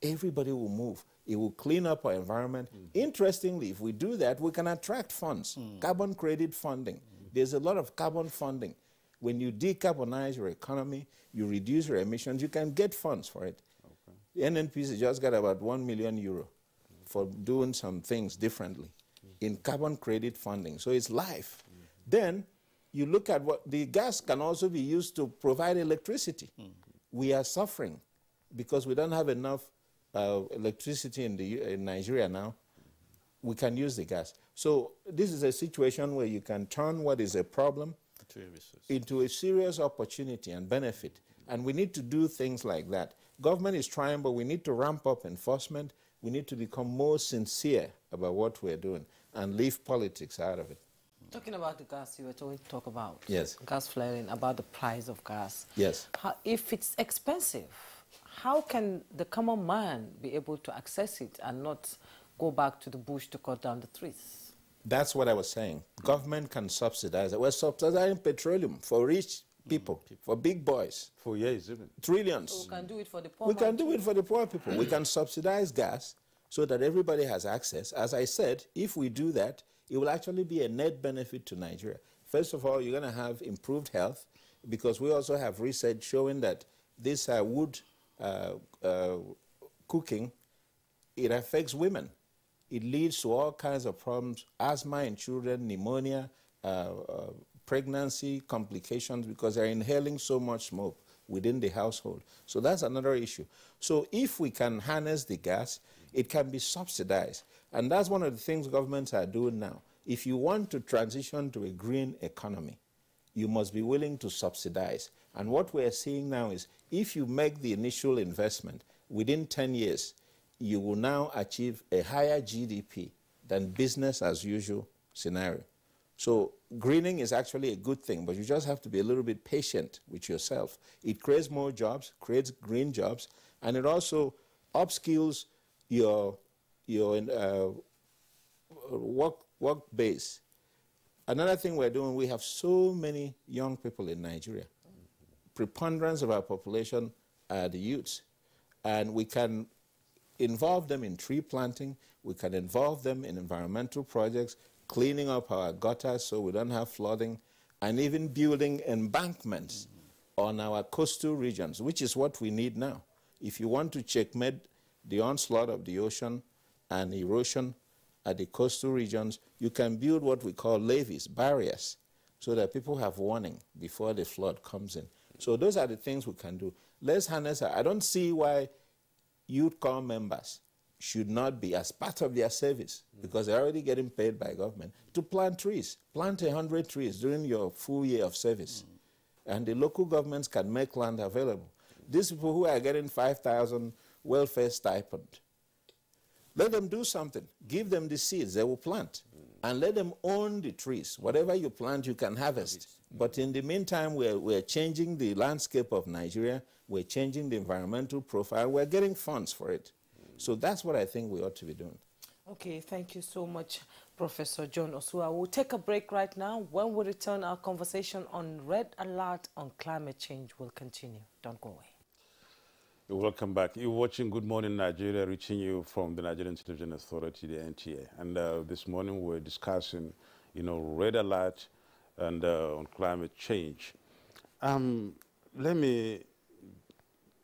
everybody will move. It will clean up our environment. Interestingly, if we do that, we can attract funds, carbon credit funding. There's a lot of carbon funding. When you decarbonize your economy, you reduce your emissions, you can get funds for it. Okay. The NNPC just got about €1 million for doing some things differently in carbon credit funding. So it's life. Then you look at what the gas can also be used to provide electricity. We are suffering because we don't have enough electricity in Nigeria now. We can use the gas. So this is a situation where you can turn what is a problem into a serious opportunity and benefit. And we need to do things like that. Government is trying, but we need to ramp up enforcement. We need to become more sincere about what we're doing and leave politics out of it. Talking about the gas, you were going to talk about gas flaring, about the price of gas. Yes. If it's expensive, how can the common man be able to access it and not go back to the bush to cut down the trees? That's what I was saying. Government can subsidize it. We're subsidizing petroleum for rich people, for big boys. For years, isn't it? Trillions. So we can do it for the poor. We can do it for the poor people. We can subsidize gas so that everybody has access. As I said, if we do that, it will actually be a net benefit to Nigeria. First of all, you're going to have improved health because we also have research showing that this wood cooking, it affects women. It leads to all kinds of problems, asthma in children, pneumonia, pregnancy complications, because they're inhaling so much smoke within the household. So that's another issue. So if we can harness the gas, it can be subsidized. And that's one of the things governments are doing now. If you want to transition to a green economy, you must be willing to subsidize. And what we're seeing now is if you make the initial investment, within 10 years, you will now achieve a higher GDP than business as usual scenario. So greening is actually a good thing, but you just have to be a little bit patient with yourself. It creates more jobs, creates green jobs, and it also upskills your work base. Another thing we're doing, we have so many young people in Nigeria. Preponderance of our population are the youths, and we can involve them in tree planting, we can involve them in environmental projects, cleaning up our gutters so we don't have flooding, and even building embankments on our coastal regions, which is what we need now. If you want to checkmate the onslaught of the ocean and erosion at the coastal regions, you can build what we call levees, barriers, so that people have warning before the flood comes in. So those are the things we can do. Let's harness. I don't see why youth corps members should not be, as part of their service, because they're already getting paid by government, to plant trees. Plant 100 trees during your full year of service. And the local governments can make land available. These people who are getting 5,000 welfare stipend, let them do something. Give them the seeds, they will plant. And let them own the trees. Whatever you plant, you can harvest. But in the meantime, we're changing the landscape of Nigeria. We're changing the environmental profile. We're getting funds for it. So that's what I think we ought to be doing. Okay, thank you so much, Professor John Osua. We'll take a break right now. When we return, our conversation on Red Alert on climate change will continue. Don't go away. Welcome back. You're watching Good Morning Nigeria, reaching you from the Nigerian Television Authority, the NTA. And this morning we're discussing, Red Alert and on climate change. Let me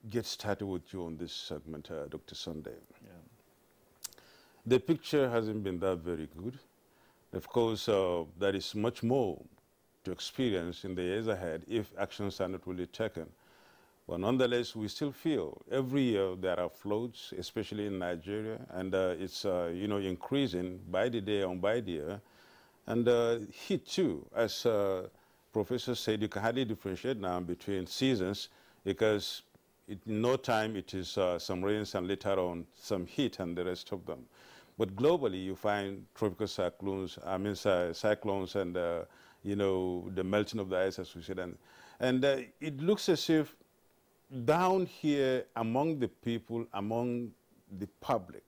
get started with you on this segment, Dr. Sunday. Yeah. The picture hasn't been that very good. Of course, there is much more to experience in the years ahead if actions are not really taken. But nonetheless, we still feel every year there are floods, especially in Nigeria, and it's increasing by the day and by the year. And heat too, as Professor said, you can hardly differentiate now between seasons because in no time it is some rains and later on some heat and the rest of them. But globally, you find tropical cyclones, cyclones and, the melting of the ice, as we said. And it looks as if down here among the people, among the public,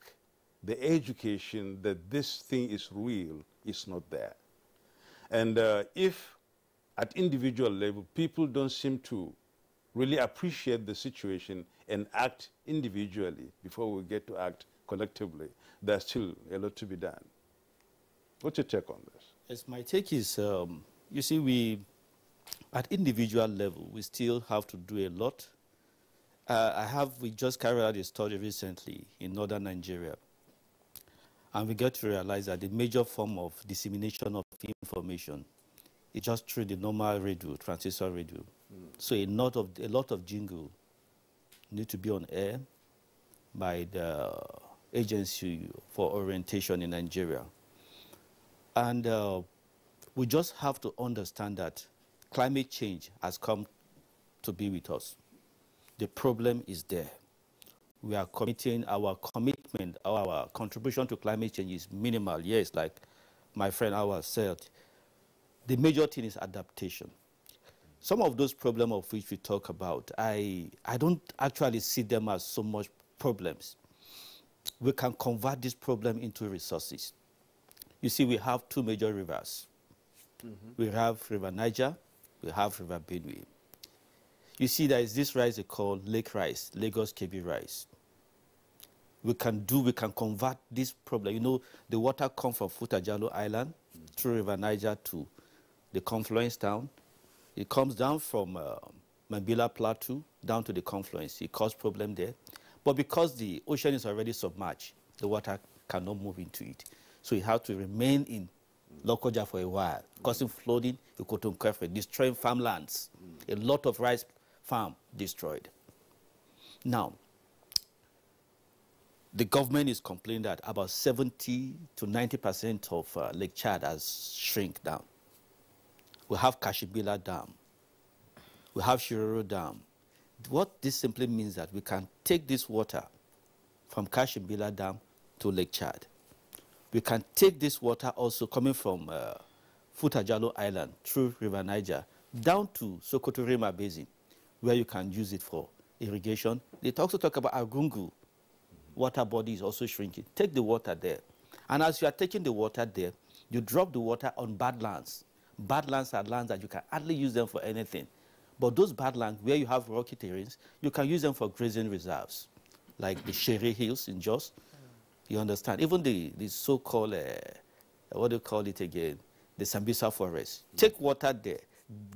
the education that this thing is real is not there. And if at individual level, people don't seem to really appreciate the situation and act individually before we get to act collectively, there's still a lot to be done. What's your take on this? Yes, my take is, you see, at individual level, we still have to do a lot. We just carried out a study recently in northern Nigeria, and we got to realize that the major form of dissemination of information is just through the normal radio, transistor radio. So a lot of jingle need to be on air by the agency for orientation in Nigeria. And we just have to understand that climate change has come to be with us. The problem is there. We are committing our commitment, our contribution to climate change is minimal. Yes, like my friend Awa said, the major thing is adaptation. Some of those problems of which we talk about, I don't actually see them as so much problems. We can convert this problem into resources. You see, we have two major rivers. We have River Niger, we have River Benue. You see, there is this rice they call Lake Rice, Lagos KB Rice. We can convert this problem. You know, the water comes from Futajalo Island through River Niger to the confluence town. It comes down from Mambila Plateau down to the confluence. It causes problem there. But because the ocean is already submerged, the water cannot move into it. So it has to remain in Lokoja for a while, causing flooding, destroying farmlands. A lot of rice farm destroyed. Now, the government is complaining that about 70 to 90% of Lake Chad has shrunk down. We have Kashimbila Dam. We have Shiroro Dam. What this simply means that we can take this water from Kashimbila Dam to Lake Chad. We can take this water also coming from Futajalo Island through River Niger down to Sokoto Rima Basin, where you can use it for irrigation. They also talk about Argungu. Water body is also shrinking. Take the water there. And as you are taking the water there, you drop the water on bad lands. Bad lands are lands that you can hardly use them for anything. But those bad lands where you have rocky terrains, you can use them for grazing reserves, like the Shere Hills in Jos. You understand? Even the so-called, what do you call it again? The Sambisa Forest. Take water there.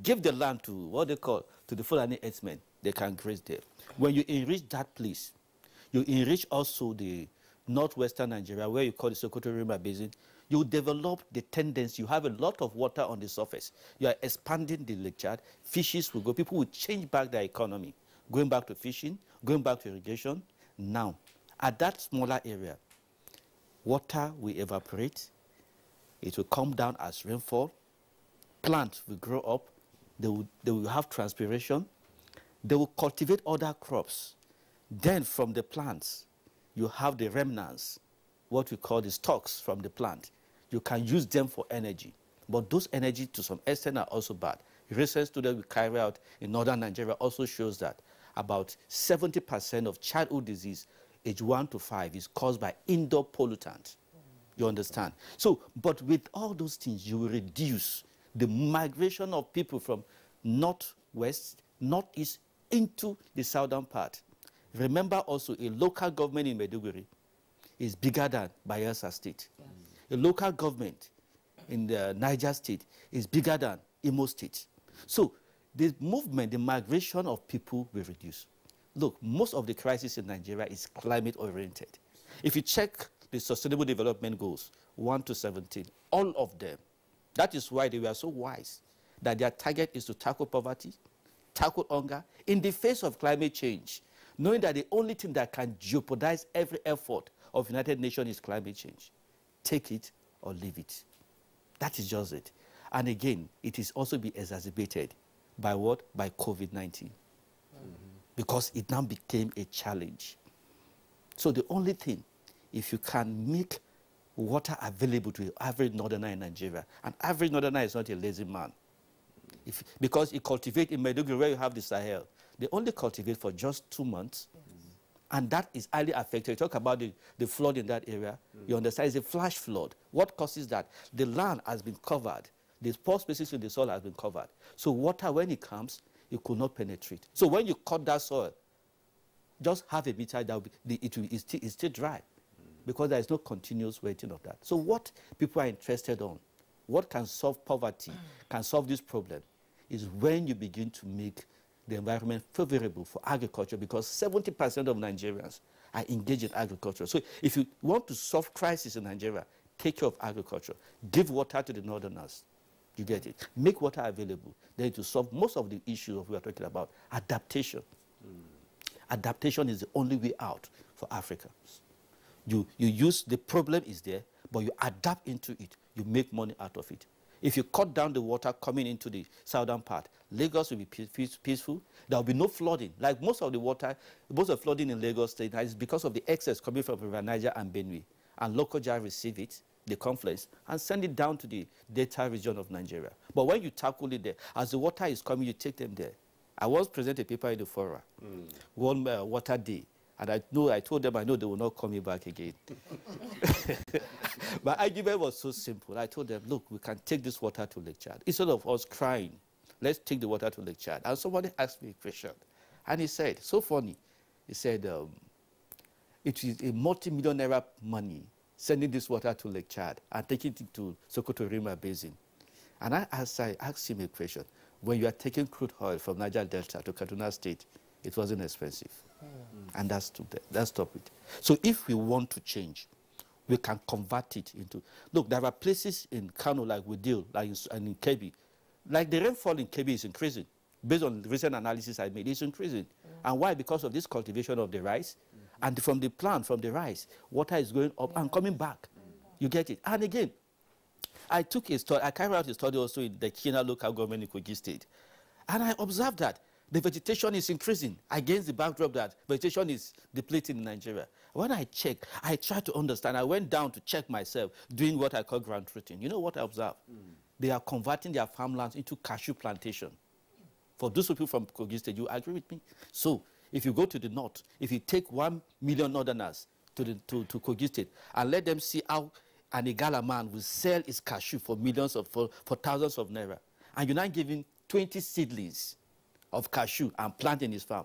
Give the land to, what they call, to the Fulani herdsmen. They can graze there. When you enrich that place, you enrich also the northwestern Nigeria, where you call the Sokoto River Basin, you develop the tendency. You have a lot of water on the surface. You are expanding the Lake Chad. Fishes will go. People will change back their economy, going back to fishing, going back to irrigation. Now, at that smaller area, water will evaporate. It will come down as rainfall. Plants will grow up. They will have transpiration. They will cultivate other crops. Then from the plants, you have the remnants, what we call the stalks from the plant. You can use them for energy. But those energy, to some extent, are also bad. Recent studies we carry out in northern Nigeria also shows that about 70% of childhood disease, age 1 to 5, is caused by indoor pollutants. You understand? So, but with all those things, you will reduce the migration of people from northwest, northeast, into the southern part. Remember also, a local government in Maiduguri is bigger than Bayelsa State. Yes. A local government in the Niger State is bigger than Imo State. So the movement, the migration of people will reduce. Look, most of the crisis in Nigeria is climate-oriented. If you check the Sustainable Development Goals, 1 to 17, all of them, that is why they were so wise, that their target is to tackle poverty, tackle hunger, in the face of climate change, knowing that the only thing that can jeopardize every effort of United Nations is climate change. Take it or leave it. That is just it. And again, it is also be exacerbated by what? By COVID-19. Because it now became a challenge. So the only thing, if you can make water available to the average northerner in Nigeria, and average northerner is not a lazy man. Because you cultivate in Maiduguri, where you have the Sahel, they only cultivate for just 2 months. And that is highly affected. You talk about the flood in that area. You understand it's a flash flood. What causes that? The land has been covered. The pore spaces in the soil has been covered. So water, when it comes, it could not penetrate. So when you cut that soil, just half a meter, it's still dry. Because there is no continuous wetting of that. So what people are interested on, what can solve poverty, can solve this problem, is when you begin to make the environment favorable for agriculture, because 70% of Nigerians are engaged in agriculture. So if you want to solve crisis in Nigeria, take care of agriculture. Give water to the northerners. You get it? Make water available. Then to solve most of the issues we are talking about. Adaptation. Adaptation is the only way out for Africa. You use, the problem is there, but you adapt into it. You make money out of it. If you cut down the water coming into the southern part, Lagos will be peaceful. There will be no flooding. Like most of the water, most of the flooding in Lagos State is because of the excess coming from River Niger and Benue. And Lokoja receive it, the confluence, and send it down to the Delta region of Nigeria. But when you tackle it there, as the water is coming, you take them there. I once presented a paper in the fora, one water day. And I told them I know they will not call me back again. My argument was so simple. I told them, look, we can take this water to Lake Chad. Instead of us crying, let's take the water to Lake Chad. And somebody asked me a question. And he said, so funny, he said, it is a multi-million naira money sending this water to Lake Chad and taking it to Sokoto Rima Basin. And I asked him a question. When you are taking crude oil from Niger Delta to Kaduna State, it wasn't expensive. And that stopped it. So if we want to change, we can convert it into... Look, there are places in Kano like Wudil, like in Kebbi. Like the rainfall in Kebbi is increasing. Based on the recent analysis I made, it's increasing. And why? Because of this cultivation of the rice. And from the plant, from the rice, water is going up and coming back. You get it? And again, I took a study, I carried out a study also in the Kenya local government in Kogi State. And I observed that the vegetation is increasing against the backdrop that vegetation is depleting in Nigeria. When I checked, I tried to understand. I went down to check myself, doing what I call ground truthing. You know what I observed? They are converting their farmlands into cashew plantation. For those people from Kogi State, you agree with me? So if you go to the north, if you take 1 million northerners to Kogi State and let them see how an Igala man will sell his cashew for millions of, for thousands of naira, and you're not giving 20 seedlings of cashew and plant in his farm,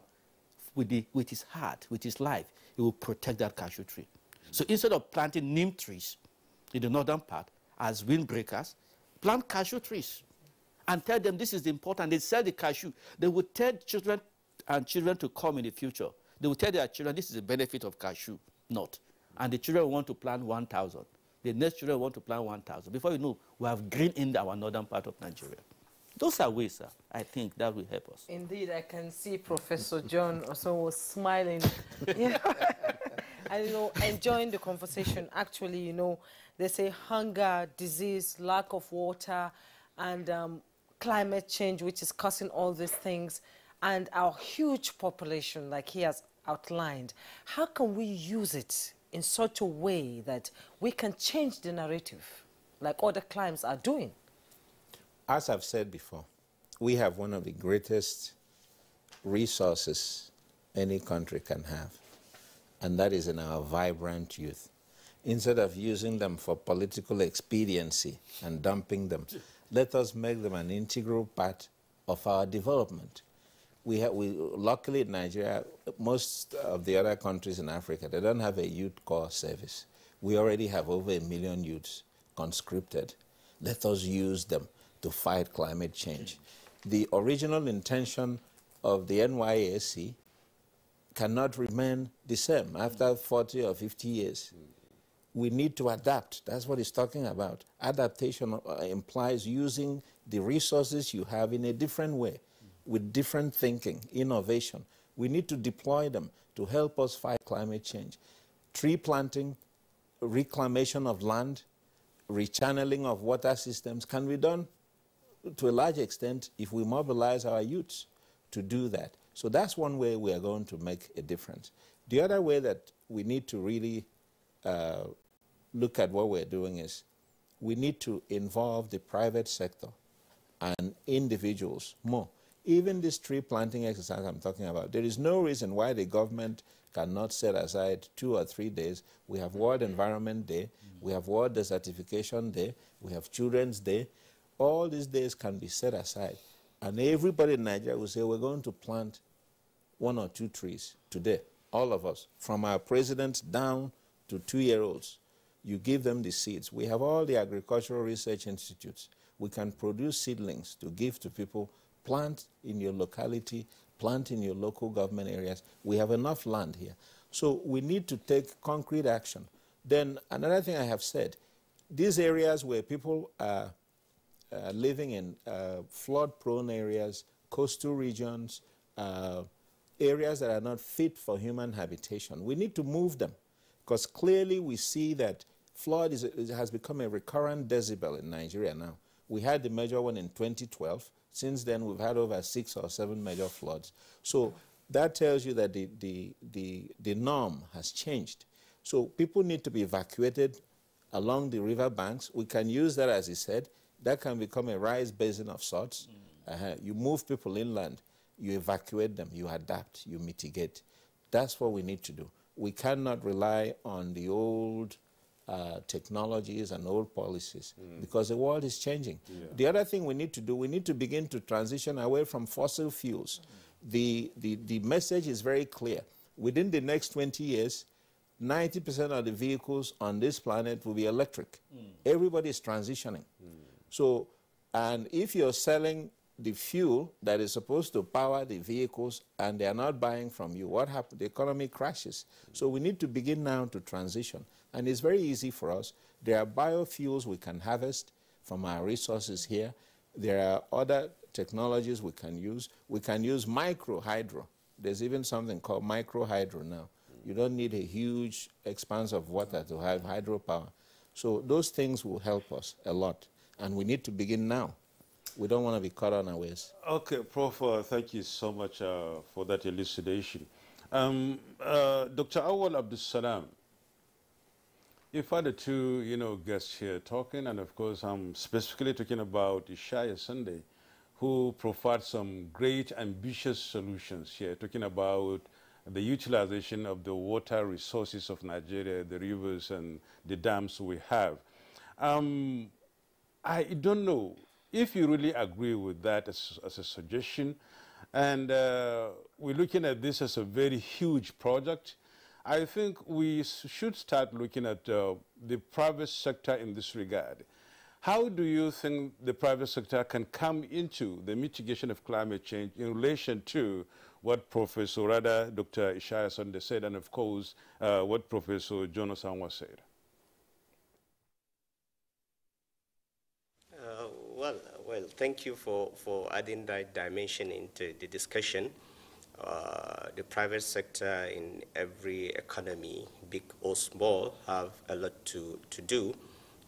with his heart, with his life, he will protect that cashew tree. So instead of planting neem trees in the northern part as windbreakers, plant cashew trees and tell them this is important. They sell the cashew. They will tell children to come in the future. They will tell their children this is the benefit of cashew nut. And the children want to plant 1,000. The next children want to plant 1,000. Before you know, we have green in our northern part of Nigeria. Those are ways, sir. I think that will help us. Indeed, I can see Professor John also was smiling, you know, and, you know, enjoying the conversation. Actually, you know, they say hunger, disease, lack of water, and climate change, which is causing all these things, and our huge population, like he has outlined. How can we use it in such a way that we can change the narrative, like other climes are doing? As I've said before, we have one of the greatest resources any country can have, and that is in our vibrant youth. Instead of using them for political expediency and dumping them, let us make them an integral part of our development. Luckily in Nigeria, most of the other countries in Africa, they don't have a youth corps service. We already have over 1 million youths conscripted. Let us use them to fight climate change. The original intention of the NYSC cannot remain the same after 40 or 50 years. We need to adapt. That's what it's talking about. Adaptation implies using the resources you have in a different way, with different thinking, innovation. We need to deploy them to help us fight climate change. Tree planting, reclamation of land, rechanneling of water systems can be done to a large extent if we mobilize our youths to do that. So that's one way we are going to make a difference. The other way that we need to really look at what we're doing is we need to involve the private sector and individuals more. Even this tree planting exercise I'm talking about, there is no reason why the government cannot set aside 2 or 3 days. We have World Environment Day, we have World Desertification Day, we have Children's Day. All these days can be set aside. And everybody in Nigeria will say, we're going to plant 1 or 2 trees today, all of us, from our president down to 2-year-olds. You give them the seeds. We have all the agricultural research institutes. We can produce seedlings to give to people. Plant in your locality, plant in your local government areas. We have enough land here. So we need to take concrete action. Then another thing I have said, these areas where people are living in flood-prone areas, coastal regions, areas that are not fit for human habitation, we need to move them, because clearly we see that flood has become a recurrent decibel in Nigeria now. We had the major one in 2012. Since then, we've had over 6 or 7 major floods. So that tells you that the norm has changed. So people need to be evacuated along the river banks. We can use that, as he said. That can become a rice basin of sorts. You move people inland, you evacuate them, you adapt, you mitigate. That's what we need to do. We cannot rely on the old technologies and old policies because the world is changing. Yeah. The other thing we need to do, we need to begin to transition away from fossil fuels. The message is very clear. Within the next 20 years, 90% of the vehicles on this planet will be electric. Everybody is transitioning. So, and if you're selling the fuel that is supposed to power the vehicles and they are not buying from you, what happens? The economy crashes. So we need to begin now to transition. And it's very easy for us. There are biofuels we can harvest from our resources here. There are other technologies we can use. We can use micro-hydro. There's even something called micro-hydro now. You don't need a huge expanse of water to have hydropower. So those things will help us a lot. and we need to begin now. We don't want to be caught unawares. Okay, Prof, thank you so much for that elucidation. Dr. Awal Abdul Salam, you've had the two, guests here talking, and of course, I'm specifically talking about Ishaya Sunday, who provide some great, ambitious solutions here, talking about the utilization of the water resources of Nigeria, the rivers and the dams we have. I don't know if you really agree with that as a suggestion, and we're looking at this as a very huge project. I think we should start looking at the private sector in this regard. How do you think the private sector can come into the mitigation of climate change in relation to what Dr. Ishaya Sunday said, and of course, what Professor Jonas Anwa said? Well, thank you for adding that dimension into the discussion. The private sector in every economy, big or small, have a lot to do,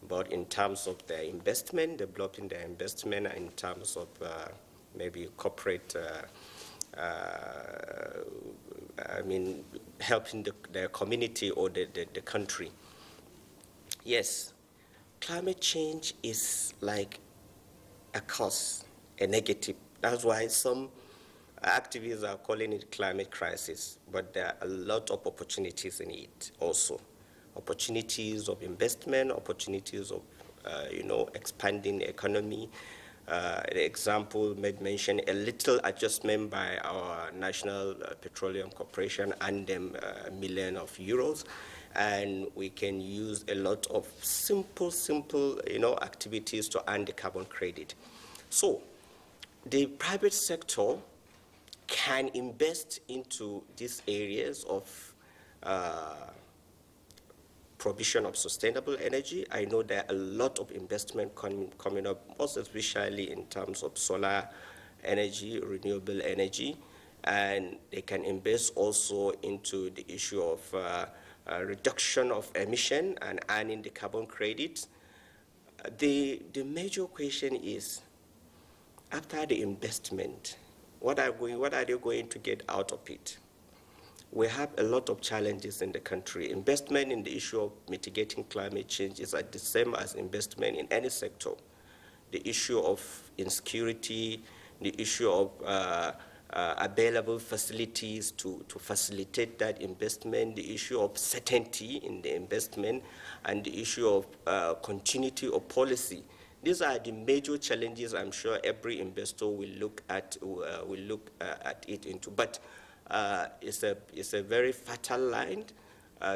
but in terms of their investment, developing their investment, and in terms of maybe corporate, helping their community or the country. Yes, climate change is like a cause, a negative. That's why some activists are calling it climate crisis, but there are a lot of opportunities in it also. Opportunities of investment, opportunities of, expanding the economy. The example made mention a little adjustment by our National Petroleum Corporation and them €1 million, and we can use a lot of simple, activities to earn the carbon credit. So the private sector can invest into these areas of provision of sustainable energy. I know there are a lot of investment coming up, most especially in terms of solar energy, renewable energy, and they can invest also into the issue of reduction of emission and earning the carbon credit. The major question is, after the investment, what are they going to get out of it? We have a lot of challenges in the country. Investment in the issue of mitigating climate change is the same as investment in any sector. The issue of insecurity, the issue of available facilities to facilitate that investment, the issue of certainty in the investment, and the issue of continuity of policy. These are the major challenges I'm sure every investor will look at it into. But it's a very fertile land,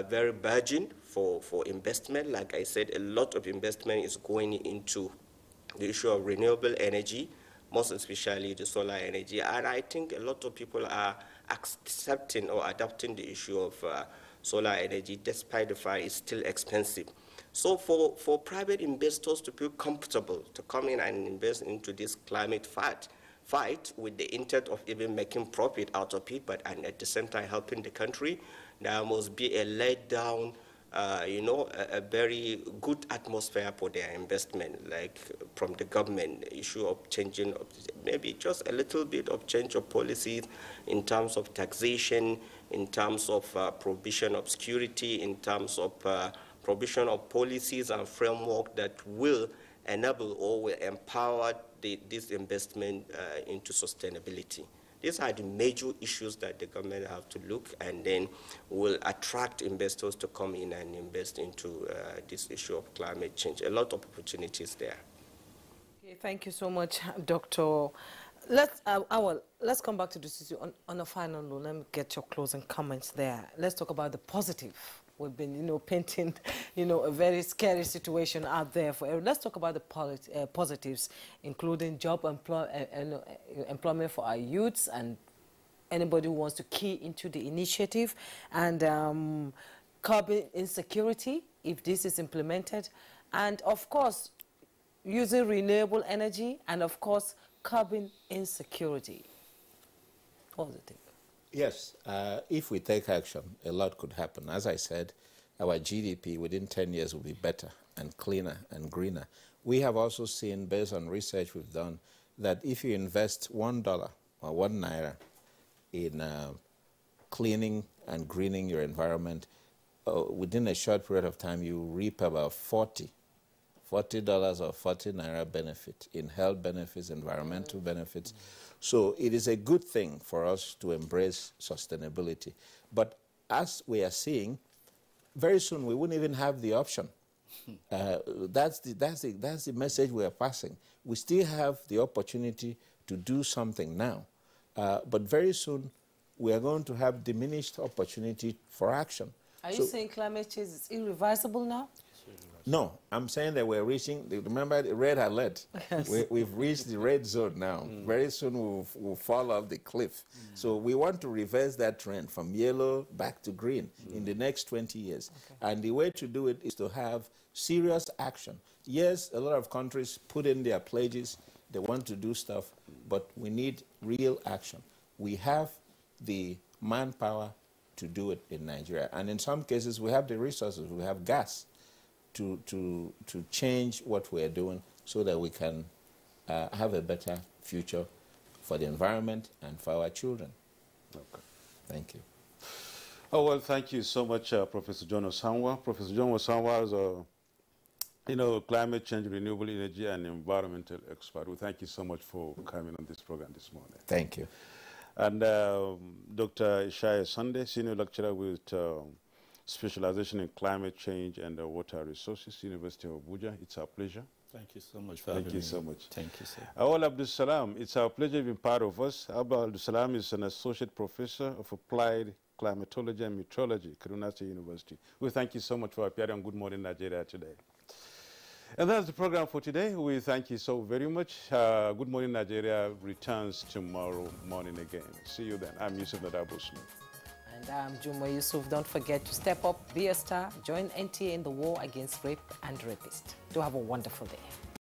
very virgin for investment. Like I said, a lot of investment is going into the issue of renewable energy, most especially the solar energy. And I think a lot of people are accepting or adopting the issue of solar energy, despite the fact it's still expensive. So for private investors to feel comfortable to come in and invest into this climate fight with the intent of even making profit out of it, but and at the same time helping the country, there must be a laid down, a very good atmosphere for their investment, like from the government, the issue of changing, maybe just a little bit of change of policies in terms of taxation, in terms of provision of security, in terms of provision of policies and framework that will enable or will empower this investment into sustainability. These are the major issues that the government have to look, and then will attract investors to come in and invest into this issue of climate change. A lot of opportunities there. Okay, thank you so much, Dr. Let's come back to this issue on a final note. Let me get your closing comments there. Let's talk about the positive. We've been, painting, a very scary situation out there for everyone. Let's talk about the positives, including job employment for our youths and anybody who wants to key into the initiative, and curbing insecurity if this is implemented, and of course, using renewable energy, and of course, curbing insecurity. What do you think? Yes, if we take action, a lot could happen. As I said, our GDP within 10 years will be better and cleaner and greener. We have also seen, based on research we've done, that if you invest $1 or 1 naira in cleaning and greening your environment, within a short period of time, you reap about $40 or 40 naira benefit in health benefits, environmental benefits. So it is a good thing for us to embrace sustainability. But as we are seeing, very soon we wouldn't even have the option. That's the message we are passing. We still have the opportunity to do something now, but very soon we are going to have diminished opportunity for action. Are you saying climate change is irreversible now? No, I'm saying that we're reaching, remember the red alert? Yes. We've reached the red zone now. Very soon we'll fall off the cliff. So we want to reverse that trend from yellow back to green in the next 20 years. Okay. And the way to do it is to have serious action. Yes, a lot of countries put in their pledges, they want to do stuff, but we need real action. We have the manpower to do it in Nigeria. And in some cases, we have the resources, we have gas to change what we're doing so that we can have a better future for the environment and for our children. Okay. Thank you. Oh, well, thank you so much, Professor John Osanwa. Professor John Osanwa is a climate change, renewable energy, and environmental expert. We thank you so much for coming on this program this morning. Thank you. And Dr. Ishaya Sunday, Senior Lecturer with specialization in climate change and water resources, University of Abuja. It's our pleasure. Thank you so much for having me. Thank you so much. Thank you, sir. Awal Abdul Salam, it's our pleasure being part of us. Abdul Salam is an associate professor of applied climatology and meteorology, Kaduna State University. We thank you so much for appearing on Good Morning Nigeria today. And that's the program for today. We thank you so very much. Good Morning Nigeria returns tomorrow morning again. See you then. I'm Yusuf Nadabo Smith. And I'm Juma Yusuf. Don't forget to step up, be a star, join NTA in the war against rape and rapists. Do have a wonderful day.